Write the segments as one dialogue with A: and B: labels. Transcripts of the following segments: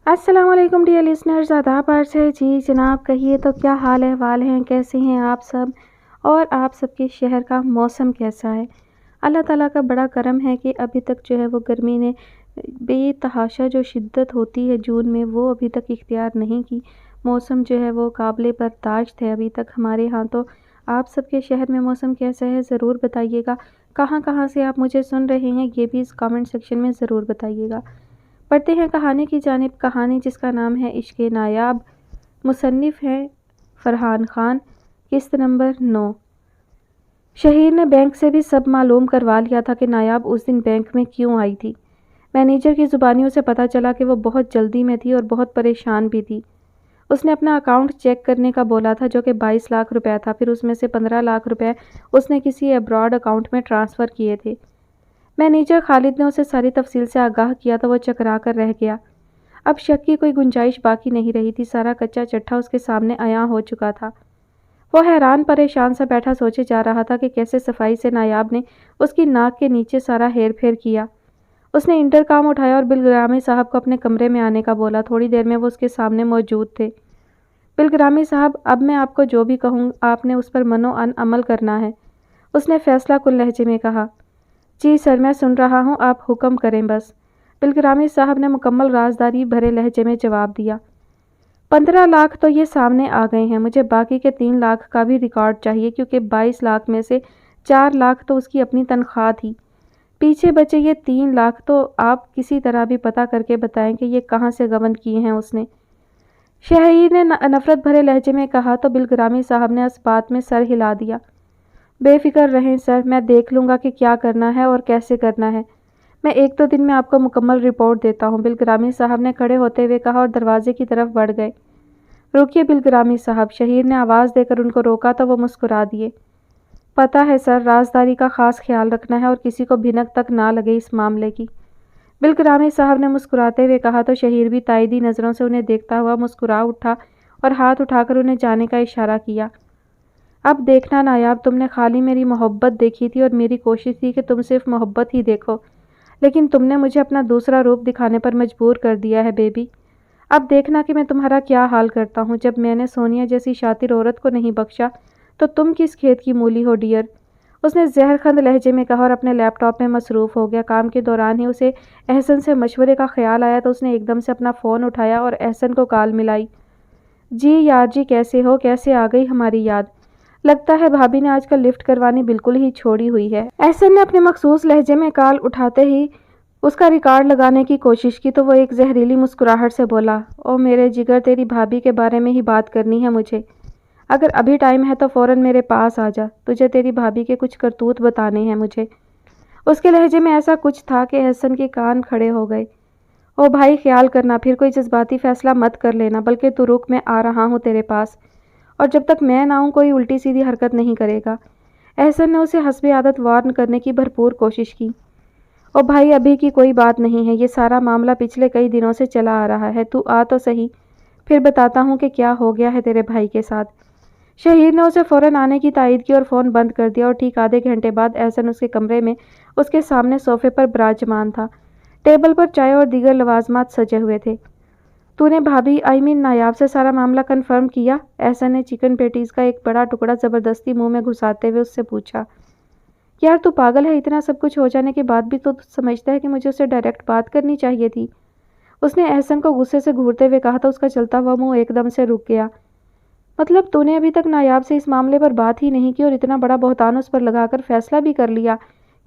A: अस्सलाम वालेकुम dear listeners, आदाब अर्ज़ है जी जनाब। कहिए तो क्या हाल अहवाल हैं, कैसे हैं आप सब और आप सबके शहर का मौसम कैसा है। अल्लाह ताला का बड़ा करम है कि अभी तक जो है वो गर्मी ने बेतहाशा जो शिद्दत होती है जून में वो अभी तक इख्तियार नहीं की। मौसम जो है वो काबिल बर्दाश्त है अभी तक हमारे यहाँ। तो आप सबके शहर में मौसम कैसा है ज़रूर बताइएगा। कहाँ कहाँ से आप मुझे सुन रहे हैं ये भी इस कमेंट सेक्शन में ज़रूर बताइएगा। पढ़ते हैं कहानी की जानिब। कहानी जिसका नाम है इश्क़ नायाब। मुसन्निफ़ हैं फ़रहान ख़ान। किस्त नंबर 9। शहीर ने बैंक से भी सब मालूम करवा लिया था कि नायाब उस दिन बैंक में क्यों आई थी। मैनेजर की ज़ुबानियों से पता चला कि वो बहुत जल्दी में थी और बहुत परेशान भी थी। उसने अपना अकाउंट चेक करने का बोला था जो कि 22 लाख रुपए था। फिर उसमें से 15 लाख रुपए उसने किसी अब्रॉड अकाउंट में ट्रांसफ़र किए थे। मैनेजर खालिद ने उसे सारी तफसील से आगाह किया तो वो चकरा कर रह गया। अब शक की कोई गुंजाइश बाकी नहीं रही थी। सारा कच्चा चट्ठा उसके सामने आया हो चुका था। वो हैरान परेशान सा बैठा सोचे जा रहा था कि कैसे सफाई से नायाब ने उसकी नाक के नीचे सारा हेर फेर किया। उसने इंटरकॉम उठाया और बिलग्रामी साहब को अपने कमरे में आने का बोला। थोड़ी देर में वो उसके सामने मौजूद थे। बिलग्रामी साहब, अब मैं आपको जो भी कहूँ आपने उस पर मनो अन अमल करना है, उसने फैसला कुल लहजे में कहा। जी सर, मैं सुन रहा हूँ, आप हुक्म करें बस, बिलग्रामी साहब ने मुकम्मल राजदारी भरे लहजे में जवाब दिया। 15 लाख तो ये सामने आ गए हैं, मुझे बाकी के 3 लाख का भी रिकॉर्ड चाहिए क्योंकि 22 लाख में से 4 लाख तो उसकी अपनी तनख्वाह थी। पीछे बचे ये 3 लाख तो आप किसी तरह भी पता करके बताएं कि ये कहाँ से गबन किए हैं उसने। शहीर ने नफ़रत भरे लहजे में कहा तो बिलग्रामी साहब ने इस बात में सर हिला दिया। बेफिक्र रहें सर, मैं देख लूँगा कि क्या करना है और कैसे करना है। मैं 1-2 दिन में आपको मुकम्मल रिपोर्ट देता हूँ, बिलग्रामी साहब ने खड़े होते हुए कहा और दरवाजे की तरफ बढ़ गए। रुकिए बिलग्रामी साहब, शहीर ने आवाज़ देकर उनको रोका तो वो मुस्कुरा दिए। पता है सर, राजदारी का ख़ास ख्याल रखना है और किसी को भिनक तक ना लगे इस मामले की, बिलग्रामी साहब ने मुस्कुराते हुए कहा तो शहीर भी ताइदी नज़रों से उन्हें देखता हुआ मुस्कुरा उठा और हाथ उठाकर उन्हें जाने का इशारा किया। अब देखना नायाब, तुमने खाली मेरी मोहब्बत देखी थी और मेरी कोशिश थी कि तुम सिर्फ मोहब्बत ही देखो, लेकिन तुमने मुझे अपना दूसरा रूप दिखाने पर मजबूर कर दिया है बेबी। अब देखना कि मैं तुम्हारा क्या हाल करता हूँ। जब मैंने सोनिया जैसी शातिर औरत को नहीं बख्शा तो तुम किस खेत की मूली हो डियर, उसने जहरखंद लहजे में कहा और अपने लैपटॉप में मसरूफ़ हो गया। काम के दौरान ही उसे एहसन से मशवरे का ख्याल आया तो उसने एकदम से अपना फ़ोन उठाया और एहसन को कॉल मिलाई। जी यार जी, कैसे हो, कैसे आ गई हमारी याद। लगता है भाभी ने आजकल लिफ्ट करवानी बिल्कुल ही छोड़ी हुई है। एहसन ने अपने मखसूस लहजे में कॉल उठाते ही उसका रिकॉर्ड लगाने की कोशिश की तो वो एक जहरीली मुस्कुराहट से बोला, ओ मेरे जिगर, तेरी भाभी के बारे में ही बात करनी है मुझे। अगर अभी टाइम है तो फ़ौरन मेरे पास आ जा, तुझे तेरी भाभी के कुछ करतूत बताने हैं मुझे। उसके लहजे में ऐसा कुछ था कि एहसन के कान खड़े हो गए। ओ भाई, ख्याल करना, फिर कोई जज्बाती फ़ैसला मत कर लेना, बल्कि तू रुक, मैं आ रहा हूँ तेरे पास, और जब तक मैं ना आऊँ कोई उल्टी सीधी हरकत नहीं करेगा। एहसन ने उसे हस्बे आदत वार्न करने की भरपूर कोशिश की। ओ भाई, अभी की कोई बात नहीं है, ये सारा मामला पिछले कई दिनों से चला आ रहा है, तू आ तो सही, फिर बताता हूँ कि क्या हो गया है तेरे भाई के साथ। शहीर ने उसे फ़ौरन आने की तायद की और फ़ोन बंद कर दिया और ठीक आधे घंटे बाद एहसन उसके कमरे में उसके सामने सोफ़े पर विराजमान था। टेबल पर चाय और दीगर लवाजमात सजे हुए थे। तूने भाभी नायाब से सारा मामला कन्फर्म किया? एहसन ने चिकन पेटीज़ का एक बड़ा टुकड़ा ज़बरदस्ती मुंह में घुसाते हुए उससे पूछा। यार तू पागल है, इतना सब कुछ हो जाने के बाद भी तो समझता है कि मुझे उससे डायरेक्ट बात करनी चाहिए थी, उसने एहसन को गुस्से से घूरते हुए कहा तो उसका चलता हुआ मुंह एकदम से रुक गया। मतलब तूने अभी तक नायाब से इस मामले पर बात ही नहीं की और इतना बड़ा बहतान उस पर लगाकर फैसला भी कर लिया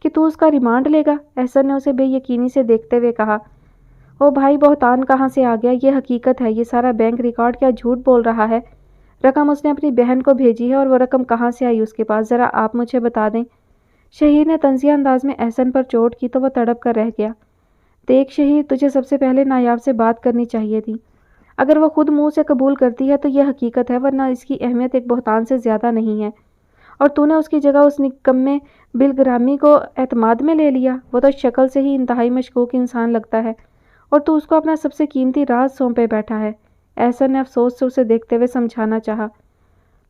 A: कि तू उसका रिमांड लेगा? एहसन ने उसे बेयकीनी से देखते हुए कहा। ओ भाई, बहतान कहाँ से आ गया, ये हकीकत है, ये सारा बैंक रिकॉर्ड क्या झूठ बोल रहा है? रकम उसने अपनी बहन को भेजी है और वो रकम कहाँ से आई उसके पास, ज़रा आप मुझे बता दें। शहीर ने तंजिया अंदाज में एहसन पर चोट की तो वह तड़प कर रह गया। देख शहीर, तुझे सबसे पहले नायाब से बात करनी चाहिए थी। अगर वो खुद मुंह से कबूल करती है तो यह हकीकत है, वरना इसकी अहमियत एक बहतान से ज़्यादा नहीं है। और तूने उसकी जगह उस निकम्मे बिलग्रामी को एतमाद में ले लिया। वो तो शक्ल से ही इंतहाई मशकूक इंसान लगता है और तू उसको अपना सबसे कीमती राज सौंपे बैठा है। एहसन ने अफसोस से उसे देखते हुए समझाना चाहा।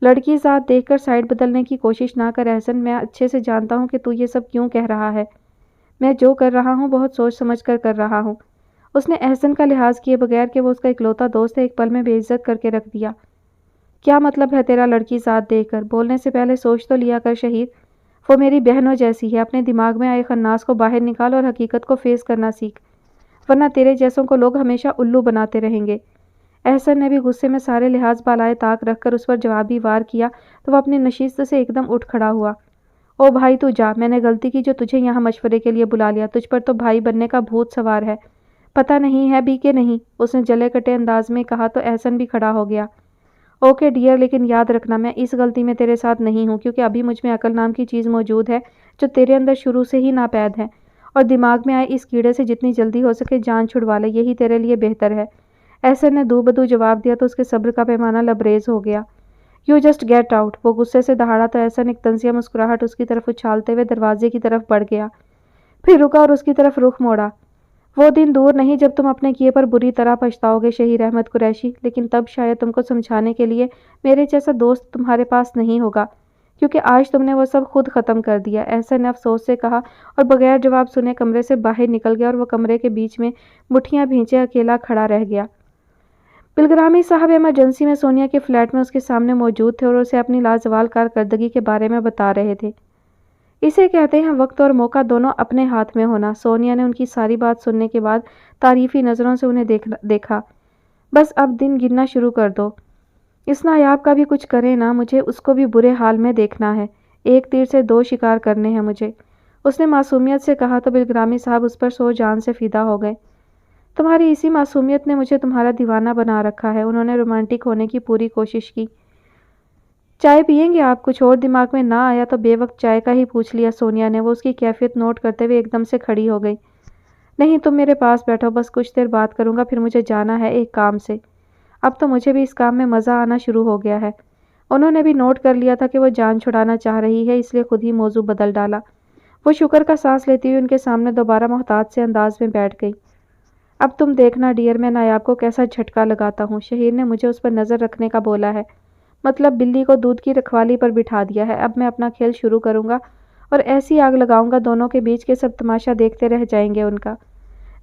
A: लड़की ज़ात देखकर साइड बदलने की कोशिश ना कर एहसन, मैं अच्छे से जानता हूँ कि तू ये सब क्यों कह रहा है। मैं जो कर रहा हूँ बहुत सोच समझ कर रहा हूँ اس نے احسن کا لحاظ کیے بغیر کہ وہ اس کا اکلوتا دوست ہے ایک پل میں بے عزت کر کے رکھ دیا۔ کیا مطلب ہے تیرا لڑکی ذات دیکھ کر؟ بولنے سے پہلے سوچ تو لیا کر شہید، وہ میری بہنوں جیسی ہے۔ اپنے دماغ میں آئے خناس کو باہر نکال اور حقیقت کو فیس کرنا سیکھ، ورنہ تیرے جیسوں کو لوگ ہمیشہ الو بناتے رہیں گے۔ احسن نے بھی غصے میں سارے لحاظ بالائے طاق رکھ کر اس پر جوابی وار کیا تو وہ اپنی نشست سے ایک دم اٹھ کھڑا ہوا۔ او بھائی تو جا، میں نے غلطی کی جو تجھے یہاں مشورے کے لیے بلا لیا۔ تجھ پر تو بھائی بننے کا بھوت سوار ہے، پتہ نہیں ہے بھی کہ نہیں، اس نے جلے کٹے انداز میں کہا تو احسن بھی کھڑا ہو گیا۔ اوکے ڈیئر، لیکن یاد رکھنا میں اس غلطی میں تیرے ساتھ نہیں ہوں، کیونکہ ابھی مجھ میں عقل نام کی چیز موجود ہے جو تیرے اندر شروع سے ہی ناپید ہے، اور دماغ میں آئے اس کیڑے سے جتنی جلدی ہو سکے جان چھڑوا لے، یہی تیرے لیے بہتر ہے۔ احسن نے دو بدو جواب دیا تو اس کے صبر کا پیمانہ لبریز ہو گیا۔ یو جسٹ گیٹ آؤٹ، وہ غصے سے دہاڑا تو احسن ایک طنزیہ مسکراہٹ اس کی طرف اچھالتے ہوئے دروازے کی طرف بڑھ گیا، پھر رکا اور اس کی طرف رخ موڑا۔ وہ دن دور نہیں جب تم اپنے کیے پر بری طرح پچھتاؤ گے شہیر احمد قریشی، لیکن تب شاید تم کو سمجھانے کے لیے میرے جیسا دوست تمہارے پاس نہیں ہوگا، کیونکہ آج تم نے وہ سب خود ختم کر دیا، احسن نے افسوس سے کہا اور بغیر جواب سنے کمرے سے باہر نکل گیا اور وہ کمرے کے بیچ میں مٹھیاں بھینچے اکیلا کھڑا رہ گیا۔ بلگرامی صاحب ایمرجنسی میں سونیا کے فلیٹ میں اس کے سامنے موجود تھے اور اسے اپنی لازوال کارکردگی کے بارے میں بتا رہے تھے۔ اسے کہتے ہیں وقت اور موقع دونوں اپنے ہاتھ میں ہونا۔ سونیا نے ان کی ساری بات سننے کے بعد تعریفی نظروں سے انہیں دیکھا۔ بس اب دن گننا شروع کر دو، اس نایاب کا بھی کچھ کرے نا، مجھے اس کو بھی برے حال میں دیکھنا ہے، ایک تیر سے دو شکار کرنے ہیں مجھے، اس نے معصومیت سے کہا تو بلگرامی صاحب اس پر سو جان سے فدا ہو گئے۔ تمہاری اسی معصومیت نے مجھے تمہارا دیوانہ بنا رکھا ہے، انہوں نے رومانٹک ہونے کی پوری کوشش کی۔ چائے پئیں گے آپ؟ کچھ اور دماغ میں نہ آیا تو بے وقت چائے کا ہی پوچھ لیا سونیا نے۔ وہ اس کی کیفیت نوٹ کرتے ہوئے ایک دم سے کھڑی ہو گئی۔ نہیں، تم میرے پاس بیٹھو، بس کچھ دیر بات کروں گا، پھر مجھے جانا ہے ایک کام سے۔ اب تو مجھے بھی اس کام میں مزہ آنا شروع ہو گیا ہے۔ انہوں نے بھی نوٹ کر لیا تھا کہ وہ جان چھڑانا چاہ رہی ہے، اس لیے خود ہی موضوع بدل ڈالا۔ وہ شکر کا سانس لیتی ہوئی ان کے سامنے دوبارہ محتاط سے انداز میں بیٹھ گئی۔ اب تم دیکھنا ڈیئر، میں نایاب کو کیسا جھٹکا لگاتا ہوں۔ شہیر نے مجھے اس پر نظر رکھنے کا بولا ہے، مطلب بلی کو دودھ کی رکھوالی پر بٹھا دیا ہے۔ اب میں اپنا کھیل شروع کروں گا اور ایسی آگ لگاؤں گا دونوں کے بیچ کے سب تماشا دیکھتے رہ جائیں گے ان کا۔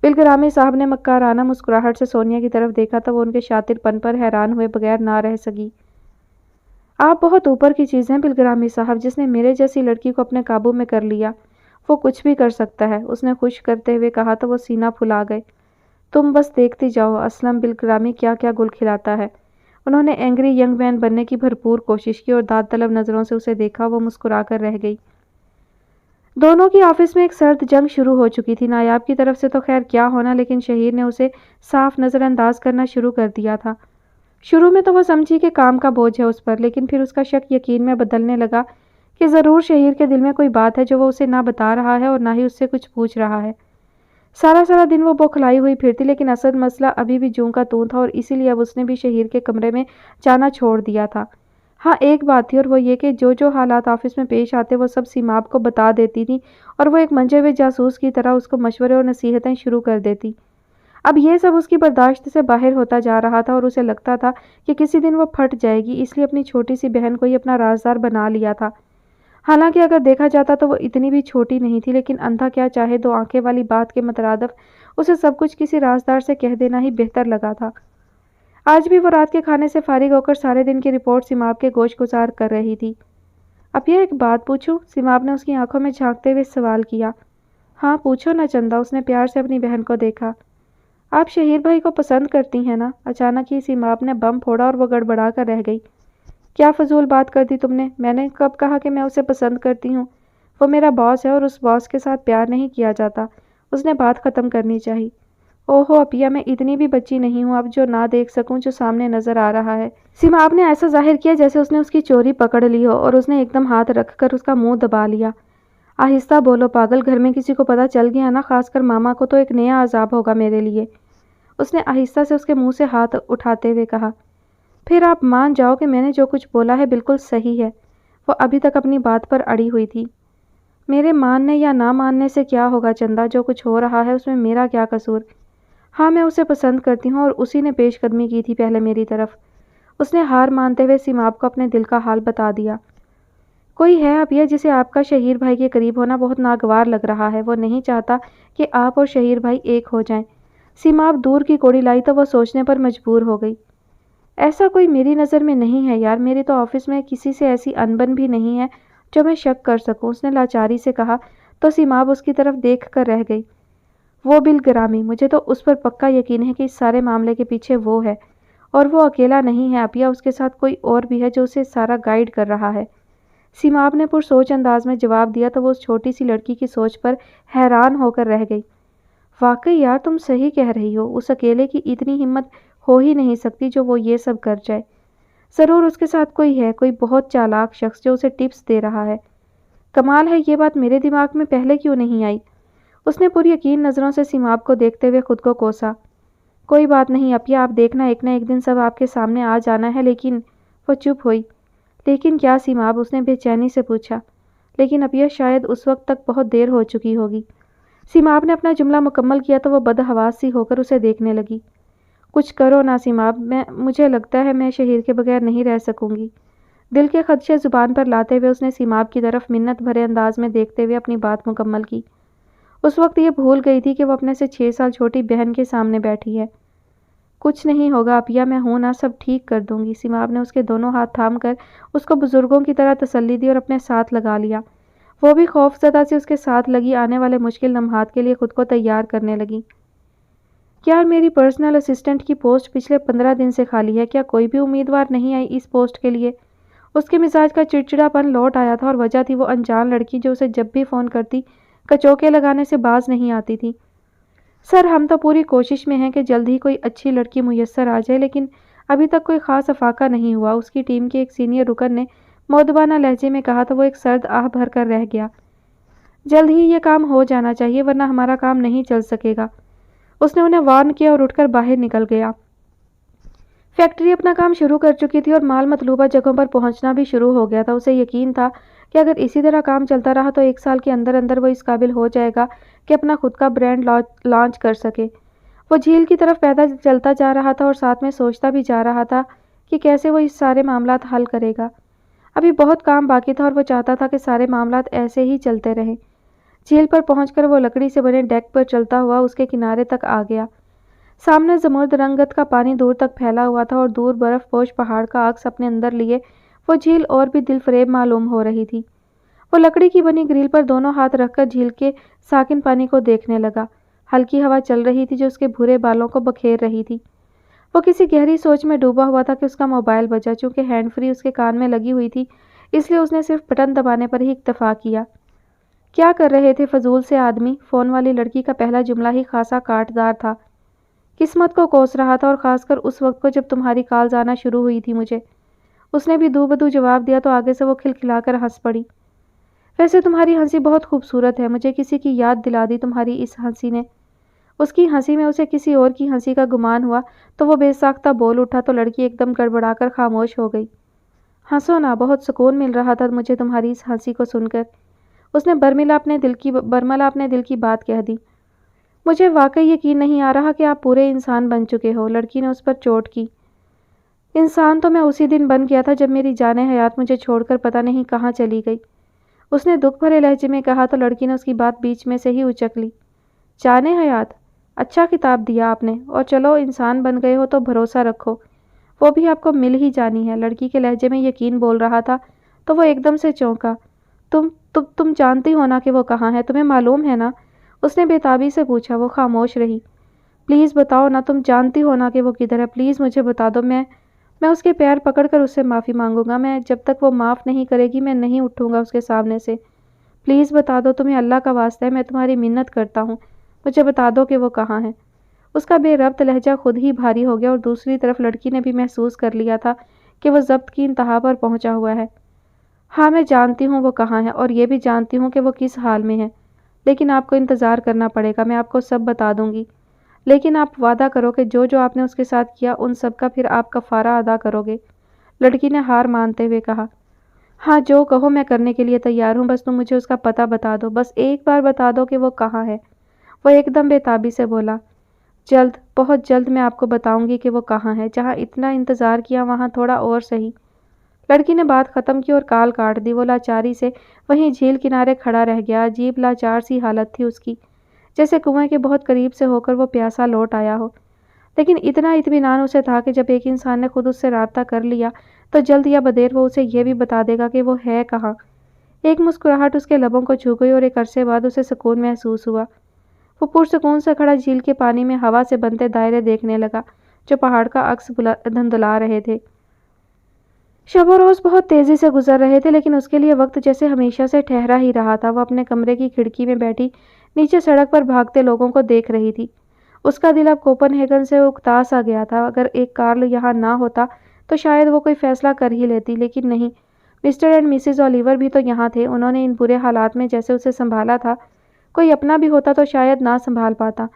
A: بلگرامی صاحب نے مکارانہ مسکراہٹ سے سونیا کی طرف دیکھا تو وہ ان کے شاطر پن پر حیران ہوئے بغیر نہ رہ سکی۔ آپ بہت اوپر کی چیز ہیں بلگرامی صاحب، جس نے میرے جیسی لڑکی کو اپنے قابو میں کر لیا وہ کچھ بھی کر سکتا ہے، اس نے خوش کرتے ہوئے کہا تو وہ سینہ پھلا گئے۔ تم بس دیکھتی جاؤ اسلم بلگرامی کیا کیا گل کھلاتا ہے۔ انہوں نے اینگری ینگ مین بننے کی بھرپور کوشش کی اور داد طلب نظروں سے اسے دیکھا، وہ مسکرا کر رہ گئی۔ دونوں کی آفس میں ایک سرد جنگ شروع ہو چکی تھی، نایاب کی طرف سے تو خیر کیا ہونا، لیکن شہیر نے اسے صاف نظر انداز کرنا شروع کر دیا تھا۔ شروع میں تو وہ سمجھی کہ کام کا بوجھ ہے اس پر، لیکن پھر اس کا شک یقین میں بدلنے لگا کہ ضرور شہیر کے دل میں کوئی بات ہے جو وہ اسے نہ بتا رہا ہے اور نہ ہی اس سے کچھ پوچھ رہا ہے۔ سارا دن وہ بوکھلائی ہوئی پھرتی، لیکن اصل مسئلہ ابھی بھی جوں کا توں تھا اور اسی لیے اب اس نے بھی شہیر کے کمرے میں جانا چھوڑ دیا تھا۔ ہاں ایک بات تھی اور وہ یہ کہ جو حالات آفس میں پیش آتے وہ سب سیماب کو بتا دیتی تھی اور وہ ایک منجے ہوئے جاسوس کی طرح اس کو مشورے اور نصیحتیں شروع کر دیتی۔ اب یہ سب اس کی برداشت سے باہر ہوتا جا رہا تھا اور اسے لگتا تھا کہ کسی دن وہ پھٹ جائے گی، اس لیے اپنی چھوٹی سی بہن کو ہی اپنا رازدار بنا لیا تھا۔ حالانکہ اگر دیکھا جاتا تو وہ اتنی بھی چھوٹی نہیں تھی، لیکن اندھا کیا چاہے دو آنکھیں والی بات کے مترادف اسے سب کچھ کسی رازدار سے کہہ دینا ہی بہتر لگا تھا۔ آج بھی وہ رات کے کھانے سے فارغ ہو کر سارے دن کی رپورٹ سیماب کے گوش گزار کر رہی تھی۔ اب یہ ایک بات پوچھوں؟ سیماب نے اس کی آنکھوں میں جھانکتے ہوئے سوال کیا۔ ہاں پوچھو نا چندہ، اس نے پیار سے اپنی بہن کو دیکھا۔ آپ شہیر بھائی کو پسند کرتی ہیں نا؟ اچانک ہی سیماب نے بم پھوڑا اور وہ گڑبڑا کر رہ گئی۔ کیا فضول بات کر دی تم نے؟ میں نے کب کہا کہ میں اسے پسند کرتی ہوں؟ وہ میرا باس ہے اور اس باس کے ساتھ پیار نہیں کیا جاتا، اس نے بات ختم کرنی چاہی۔ اوہو اپیا، میں اتنی بھی بچی نہیں ہوں اب جو نہ دیکھ سکوں جو سامنے نظر آ رہا ہے۔ سیماب نے ایسا ظاہر کیا جیسے اس نے اس کی چوری پکڑ لی ہو اور اس نے ایک دم ہاتھ رکھ کر اس کا منہ دبا لیا۔ آہستہ بولو پاگل، گھر میں کسی کو پتہ چل گیا نا، خاص کر ماما کو، تو ایک نیا عذاب ہوگا میرے لیے، اس نے آہستہ سے اس کے منہ سے ہاتھ اٹھاتے ہوئے کہا۔ پھر آپ مان جاؤ کہ میں نے جو کچھ بولا ہے بالکل صحیح ہے۔ وہ ابھی تک اپنی بات پر اڑی ہوئی تھی۔ میرے ماننے یا نہ ماننے سے کیا ہوگا چندہ، جو کچھ ہو رہا ہے اس میں میرا کیا قصور؟ ہاں میں اسے پسند کرتی ہوں اور اسی نے پیش قدمی کی تھی پہلے میری طرف، اس نے ہار مانتے ہوئے سیماب کو اپنے دل کا حال بتا دیا۔ کوئی ہے اب یہ جسے آپ کا شہیر بھائی کے قریب ہونا بہت ناگوار لگ رہا ہے، وہ نہیں چاہتا کہ آپ اور شہیر بھائی ایک ہو جائیں۔ सीमाब दूर की कोड़ी लाई तो वो सोचने पर मजबूर हो गई। ऐसा कोई मेरी नज़र में नहीं है यार, मेरी तो ऑफिस में किसी से ऐसी अनबन भी नहीं है जो मैं शक कर सकूं, उसने लाचारी से कहा। तो सीमाब उसकी तरफ देख कर रह गई। वो बिल ग्रामी, मुझे तो उस पर पक्का यकीन है कि इस सारे मामले के पीछे वो है, और वो अकेला नहीं है अपिया, उसके साथ कोई और भी है जो उसे सारा गाइड कर रहा है। सीमाब ने पुरसोच अंदाज में जवाब दिया तो वो उस छोटी सी लड़की की सोच पर हैरान होकर रह गई। वाकई यार तुम सही कह रही हो, उस अकेले की इतनी हिम्मत हो ही नहीं सकती जो वो ये सब कर जाए। ज़रूर उसके साथ कोई है, कोई बहुत चालाक शख्स जो उसे टिप्स दे रहा है। कमाल है, ये बात मेरे दिमाग में पहले क्यों नहीं आई। उसने पूरी यकीन नज़रों से सीमाब को देखते हुए खुद को कोसा। कोई बात नहीं अपिया, आप देखना एक न एक दिन सब आपके सामने आ जाना है। लेकिन वो चुप हुई। लेकिन क्या सीमाब, उसने बेचैनी से पूछा। लेकिन अपिया शायद उस वक्त तक बहुत देर हो चुकी होगी। सीमाब ने अपना जुमला मुकम्मल किया तो वह बदहवास सी होकर उसे देखने लगी। कुछ करो ना सीमाब, मुझे लगता है मैं शहीर के बगैर नहीं रह सकूंगी। दिल के खदशे जुबान पर लाते हुए उसने सीमाब की तरफ मिन्नत भरे अंदाज में देखते हुए अपनी बात मुकम्मल की। उस वक्त ये भूल गई थी कि वो अपने से 6 साल छोटी बहन के सामने बैठी है। कुछ नहीं होगा अपिया, मैं हूं ना, सब ठीक कर दूंगी। सीमाब ने उसके दोनों हाथ थाम कर उसको बुजुर्गों की तरह तसल्ली दी और अपने साथ लगा लिया। वो भी खौफजदा से उसके साथ लगी आने वाले मुश्किल लम्हात के लिए खुद को तैयार करने लगी। यार मेरी पर्सनल असिस्टेंट की पोस्ट पिछले 15 दिन से खाली है, क्या कोई भी उम्मीदवार नहीं आई इस पोस्ट के लिए। उसके मिजाज का चिड़चिड़ापन लौट आया था और वजह थी वो अनजान लड़की जो उसे जब भी फ़ोन करती कचौके लगाने से बाज नहीं आती थी। सर हम तो पूरी कोशिश में हैं कि जल्द ही कोई अच्छी लड़की मुयस्सर आ जाए, लेकिन अभी तक कोई ख़ास अफाका नहीं हुआ, उसकी टीम के एक सीनियर रुकन ने मौदबाना लहजे में कहा तो वो एक सर्द आह भर कर रह गया। जल्द ही ये काम हो जाना चाहिए वरना हमारा काम नहीं चल सकेगा। उसने उन्हें वार्न किया और उठकर बाहर निकल गया। फैक्ट्री अपना काम शुरू कर चुकी थी और माल मतलूबा जगहों पर पहुंचना भी शुरू हो गया था। उसे यकीन था कि अगर इसी तरह काम चलता रहा तो 1 साल के अंदर अंदर वो इस काबिल हो जाएगा कि अपना खुद का ब्रांड लॉन्च कर सके। वो झील की तरफ पैदल चलता जा रहा था और साथ में सोचता भी जा रहा था कि कैसे वो इस सारे मामलात हल करेगा। अभी बहुत काम बाकी था और वो चाहता था कि सारे मामलात ऐसे ही चलते रहें। झील पर पहुंचकर वो लकड़ी से बने डेक पर चलता हुआ उसके किनारे तक आ गया। सामने जमुर्द रंगत का पानी दूर तक फैला हुआ था और दूर बर्फपोश पहाड़ का अक्स अपने अंदर लिए वो झील और भी दिलफरेब मालूम हो रही थी। वो लकड़ी की बनी ग्रिल पर दोनों हाथ रखकर झील के साकिन पानी को देखने लगा। हल्की हवा चल रही थी जो उसके भूरे बालों को बखेर रही थी। वो किसी गहरी सोच में डूबा हुआ था कि उसका मोबाइल बजा। चूंकि हैंड फ्री उसके कान में लगी हुई थी इसलिए उसने सिर्फ बटन दबाने पर ही इक्तफा किया। क्या कर रहे थे फजूल से आदमी, फ़ोन वाली लड़की का पहला जुमला ही खासा काटदार था। किस्मत को कोस रहा था और ख़ासकर उस वक्त को जब तुम्हारी कॉल्स आना शुरू हुई थी मुझे। उसने भी दू बदू जवाब दिया तो आगे से वो खिलखिलाकर हंस पड़ी। वैसे तुम्हारी हंसी बहुत खूबसूरत है, मुझे किसी की याद दिला दी तुम्हारी इस हंसी ने। उसकी हंसी में उसे किसी और की हंसी का गुमान हुआ तो वो बेसाख्ता बोल उठा तो लड़की एकदम गड़बड़ाकर खामोश हो गई। हंसो ना, बहुत सुकून मिल रहा था मुझे तुम्हारी इस हंसी को सुनकर। उसने बर्मिला अपने दिल की बात कह दी। मुझे वाकई यकीन नहीं आ रहा कि आप पूरे इंसान बन चुके हो, लड़की ने उस पर चोट की। इंसान तो मैं उसी दिन बन गया था जब मेरी जाने हयात मुझे छोड़कर पता नहीं कहाँ चली गई, उसने दुख भरे लहजे में कहा तो लड़की ने उसकी बात बीच में से ही उचक ली। जाने हयात, अच्छा किताब दिया आपने, और चलो इंसान बन गए हो तो भरोसा रखो वो भी आपको मिल ही जानी है। लड़की के लहजे में यकीन बोल रहा था तो वो एकदम से चौंका। तुम जानती हो ना कि वो कहाँ है, तुम्हें मालूम है ना, उसने बेताबी से पूछा। वो खामोश रही। प्लीज़ बताओ ना, तुम जानती हो ना कि वो किधर है, प्लीज़ मुझे बता दो। मैं उसके पैर पकड़कर उससे माफ़ी मांगूंगा। मैं जब तक वो माफ़ नहीं करेगी मैं नहीं उठूंगा उसके सामने से। प्लीज़ बता दो, तुम्हें अल्लाह का वास्ता है, मैं तुम्हारी मिन्नत करता हूँ, मुझे बता दो कि वो कहाँ है। उसका बेरब्त लहजा खुद ही भारी हो गया और दूसरी तरफ लड़की ने भी महसूस कर लिया था कि वो ज़ब्त की इंतहा पर पहुँचा हुआ है। हाँ मैं जानती हूँ वो कहाँ है और ये भी जानती हूँ कि वो किस हाल में है, लेकिन आपको इंतज़ार करना पड़ेगा, मैं आपको सब बता दूंगी। लेकिन आप वादा करो कि जो जो आपने उसके साथ किया उन सब का फिर आप कफ़ारा अदा करोगे, लड़की ने हार मानते हुए कहा। हाँ जो कहो मैं करने के लिए तैयार हूँ, बस तुम मुझे उसका पता बता दो, बस एक बार बता दो कि वो कहाँ है। वो एकदम बेताबी से बोला। जल्द, बहुत जल्द मैं आपको बताऊंगी कि वो कहाँ है। जहाँ इतना इंतज़ार किया वहाँ थोड़ा और सही। लड़की ने बात ख़त्म की और काल काट दी। वो लाचारी से वहीं झील किनारे खड़ा रह गया। अजीब लाचार सी हालत थी उसकी। जैसे कुएं के बहुत करीब से होकर वो प्यासा लौट आया हो। लेकिन इतना इत्मीनान उसे था कि जब एक इंसान ने खुद उससे राब्ता कर लिया तो जल्द या बदेर वो उसे ये भी बता देगा कि वो है कहाँ। एक मुस्कुराहट उसके लबों को छू गई और एक अरसे बाद उसे सुकून महसूस हुआ। वो पुरसुकून से खड़ा झील के पानी में हवा से बनते दायरे देखने लगा जो पहाड़ का अक्स धुंधला रहे थे। शब और रोज बहुत तेजी से गुजर रहे थे, लेकिन उसके लिए वक्त जैसे हमेशा से ठहरा ही रहा था। वो अपने कमरे की खिड़की में बैठी नीचे सड़क पर भागते लोगों को देख रही थी। उसका दिल अब कोपनहेगन से उकता सा गया था। अगर एक कार्ल यहाँ ना होता तो शायद वो कोई फैसला कर ही लेती, लेकिन नहीं। मिस्टर एंड मिसेज ओलिवर भी तो यहाँ थे। उन्होंने इन बुरे हालात में जैसे उसे संभाला था, कोई अपना भी होता तो शायद ना संभाल पाता।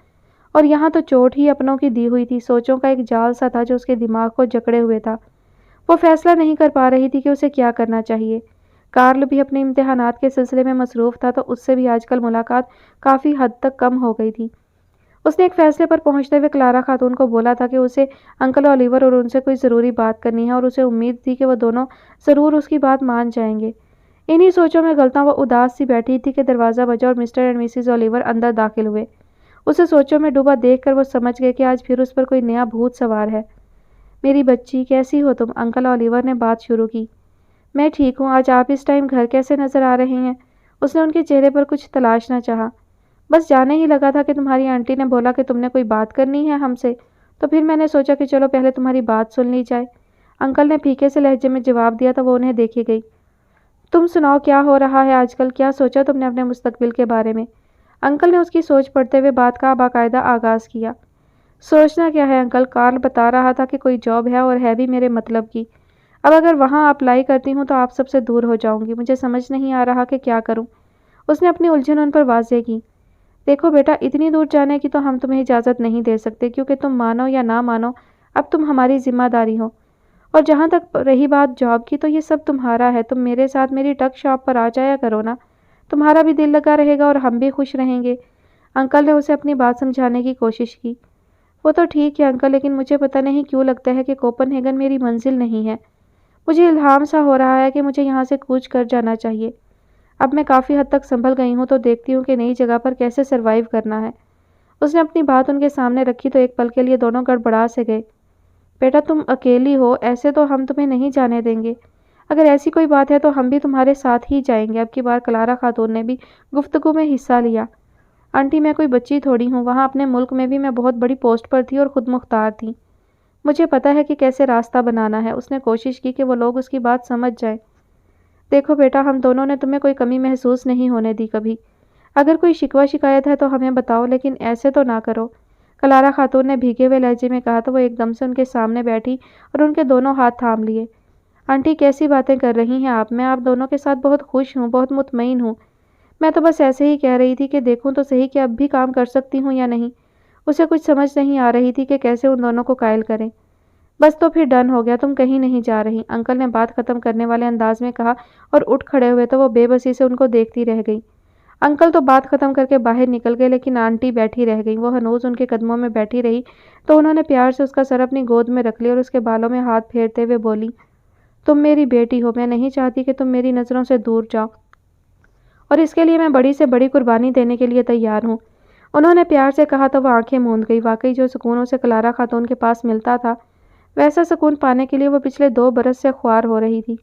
A: और यहाँ तो चोट ही अपनों की दी हुई थी। सोचों का एक जाल सा था जो उसके दिमाग को जकड़े हुए था। वो फैसला नहीं कर पा रही थी कि उसे क्या करना चाहिए। कार्ल भी अपने इम्तिहानात के सिलसिले में मसरूफ़ था, तो उससे भी आजकल मुलाकात काफ़ी हद तक कम हो गई थी। उसने एक फैसले पर पहुंचते हुए क्लारा खातून को बोला था कि उसे अंकल ओलिवर और उनसे कोई ज़रूरी बात करनी है, और उसे उम्मीद थी कि वो दोनों ज़रूर उसकी बात मान जाएंगे। इन्हीं सोचों में गलता वो उदास सी बैठी थी कि दरवाज़ा बजा और मिस्टर एंड मिसेज ओलिवर अंदर दाखिल हुए। उसे सोचों में डूबा देखकर वो समझ गए कि आज फिर उस पर कोई नया भूत सवार है। मेरी बच्ची, कैसी हो तुम? अंकल ओलिवर ने बात शुरू की। मैं ठीक हूँ। आज आप इस टाइम घर कैसे नज़र आ रहे हैं? उसने उनके चेहरे पर कुछ तलाशना चाहा। बस जाने ही लगा था कि तुम्हारी आंटी ने बोला कि तुमने कोई बात करनी है हमसे, तो फिर मैंने सोचा कि चलो पहले तुम्हारी बात सुन ली जाए। अंकल ने फीके से लहजे में जवाब दिया तो वो उन्हें देखे गई। तुम सुनाओ, क्या हो रहा है आजकल? क्या सोचा तुमने अपने मुस्तकबिल के बारे में? अंकल ने उसकी सोच पढ़ते हुए बात का बाकायदा आगाज़ किया। सोचना क्या है अंकल, कार्ल बता रहा था कि कोई जॉब है और है भी मेरे मतलब की। अब अगर वहाँ अप्लाई करती हूँ तो आप सबसे दूर हो जाऊँगी। मुझे समझ नहीं आ रहा कि क्या करूँ। उसने अपनी उलझन उन पर वाज़ेह की। देखो बेटा, इतनी दूर जाने की तो हम तुम्हें इजाज़त नहीं दे सकते, क्योंकि तुम मानो या ना मानो अब तुम हमारी जिम्मेदारी हो। और जहाँ तक रही बात जॉब की, तो ये सब तुम्हारा है। तुम मेरे साथ मेरी टक शॉप पर आ जाया करो ना, तुम्हारा भी दिल लगा रहेगा और हम भी खुश रहेंगे। अंकल ने उसे अपनी बात समझाने की कोशिश की। वो तो ठीक है अंकल, लेकिन मुझे पता नहीं क्यों लगता है कि कोपनहेगन मेरी मंजिल नहीं है। मुझे इल्हाम सा हो रहा है कि मुझे यहाँ से कूच कर जाना चाहिए। अब मैं काफ़ी हद तक संभल गई हूँ, तो देखती हूँ कि नई जगह पर कैसे सरवाइव करना है। उसने अपनी बात उनके सामने रखी तो एक पल के लिए दोनों गड़बड़ा से गए। बेटा, तुम अकेली हो, ऐसे तो हम तुम्हें नहीं जाने देंगे। अगर ऐसी कोई बात है तो हम भी तुम्हारे साथ ही जाएंगे। अब की बार क्लारा खातून ने भी गुफ्तगू में हिस्सा लिया। आंटी, मैं कोई बच्ची थोड़ी हूँ। वहाँ अपने मुल्क में भी मैं बहुत बड़ी पोस्ट पर थी और खुद मुख्तार थी। मुझे पता है कि कैसे रास्ता बनाना है। उसने कोशिश की कि वो लोग उसकी बात समझ जाएं। देखो बेटा, हम दोनों ने तुम्हें कोई कमी महसूस नहीं होने दी कभी। अगर कोई शिकवा शिकायत है तो हमें बताओ, लेकिन ऐसे तो ना करो। क्लारा खातून ने भीगे हुए लहजे में कहा तो वो एकदम से उनके सामने बैठी और उनके दोनों हाथ थाम लिए। आंटी, कैसी बातें कर रही हैं आप? मैं आप दोनों के साथ बहुत खुश हूँ, बहुत मुतमईन हूँ। मैं तो बस ऐसे ही कह रही थी कि देखूँ तो सही कि अब भी काम कर सकती हूँ या नहीं। उसे कुछ समझ नहीं आ रही थी कि कैसे उन दोनों को कायल करें। बस तो फिर डन हो गया, तुम कहीं नहीं जा रही, अंकल ने बात खत्म करने वाले अंदाज में कहा और उठ खड़े हुए तो वो बेबसी से उनको देखती रह गई। अंकल तो बात खत्म करके बाहर निकल गए, लेकिन आंटी बैठी रह गई। वो हनूज उनके कदमों में बैठी रही तो उन्होंने प्यार से उसका सर अपनी गोद में रख लिया और उसके बालों में हाथ फेरते हुए बोली, तुम मेरी बेटी हो। मैं नहीं चाहती कि तुम मेरी नज़रों से दूर जाओ, और इसके लिए मैं बड़ी से बड़ी कुर्बानी देने के लिए तैयार हूँ। उन्होंने प्यार से कहा तो वह आंखें मूंद गई। वाकई जो सुकून उसे क्लारा खातून के पास मिलता था, वैसा सुकून पाने के लिए वो पिछले 2 बरस से ख्वार हो रही थी।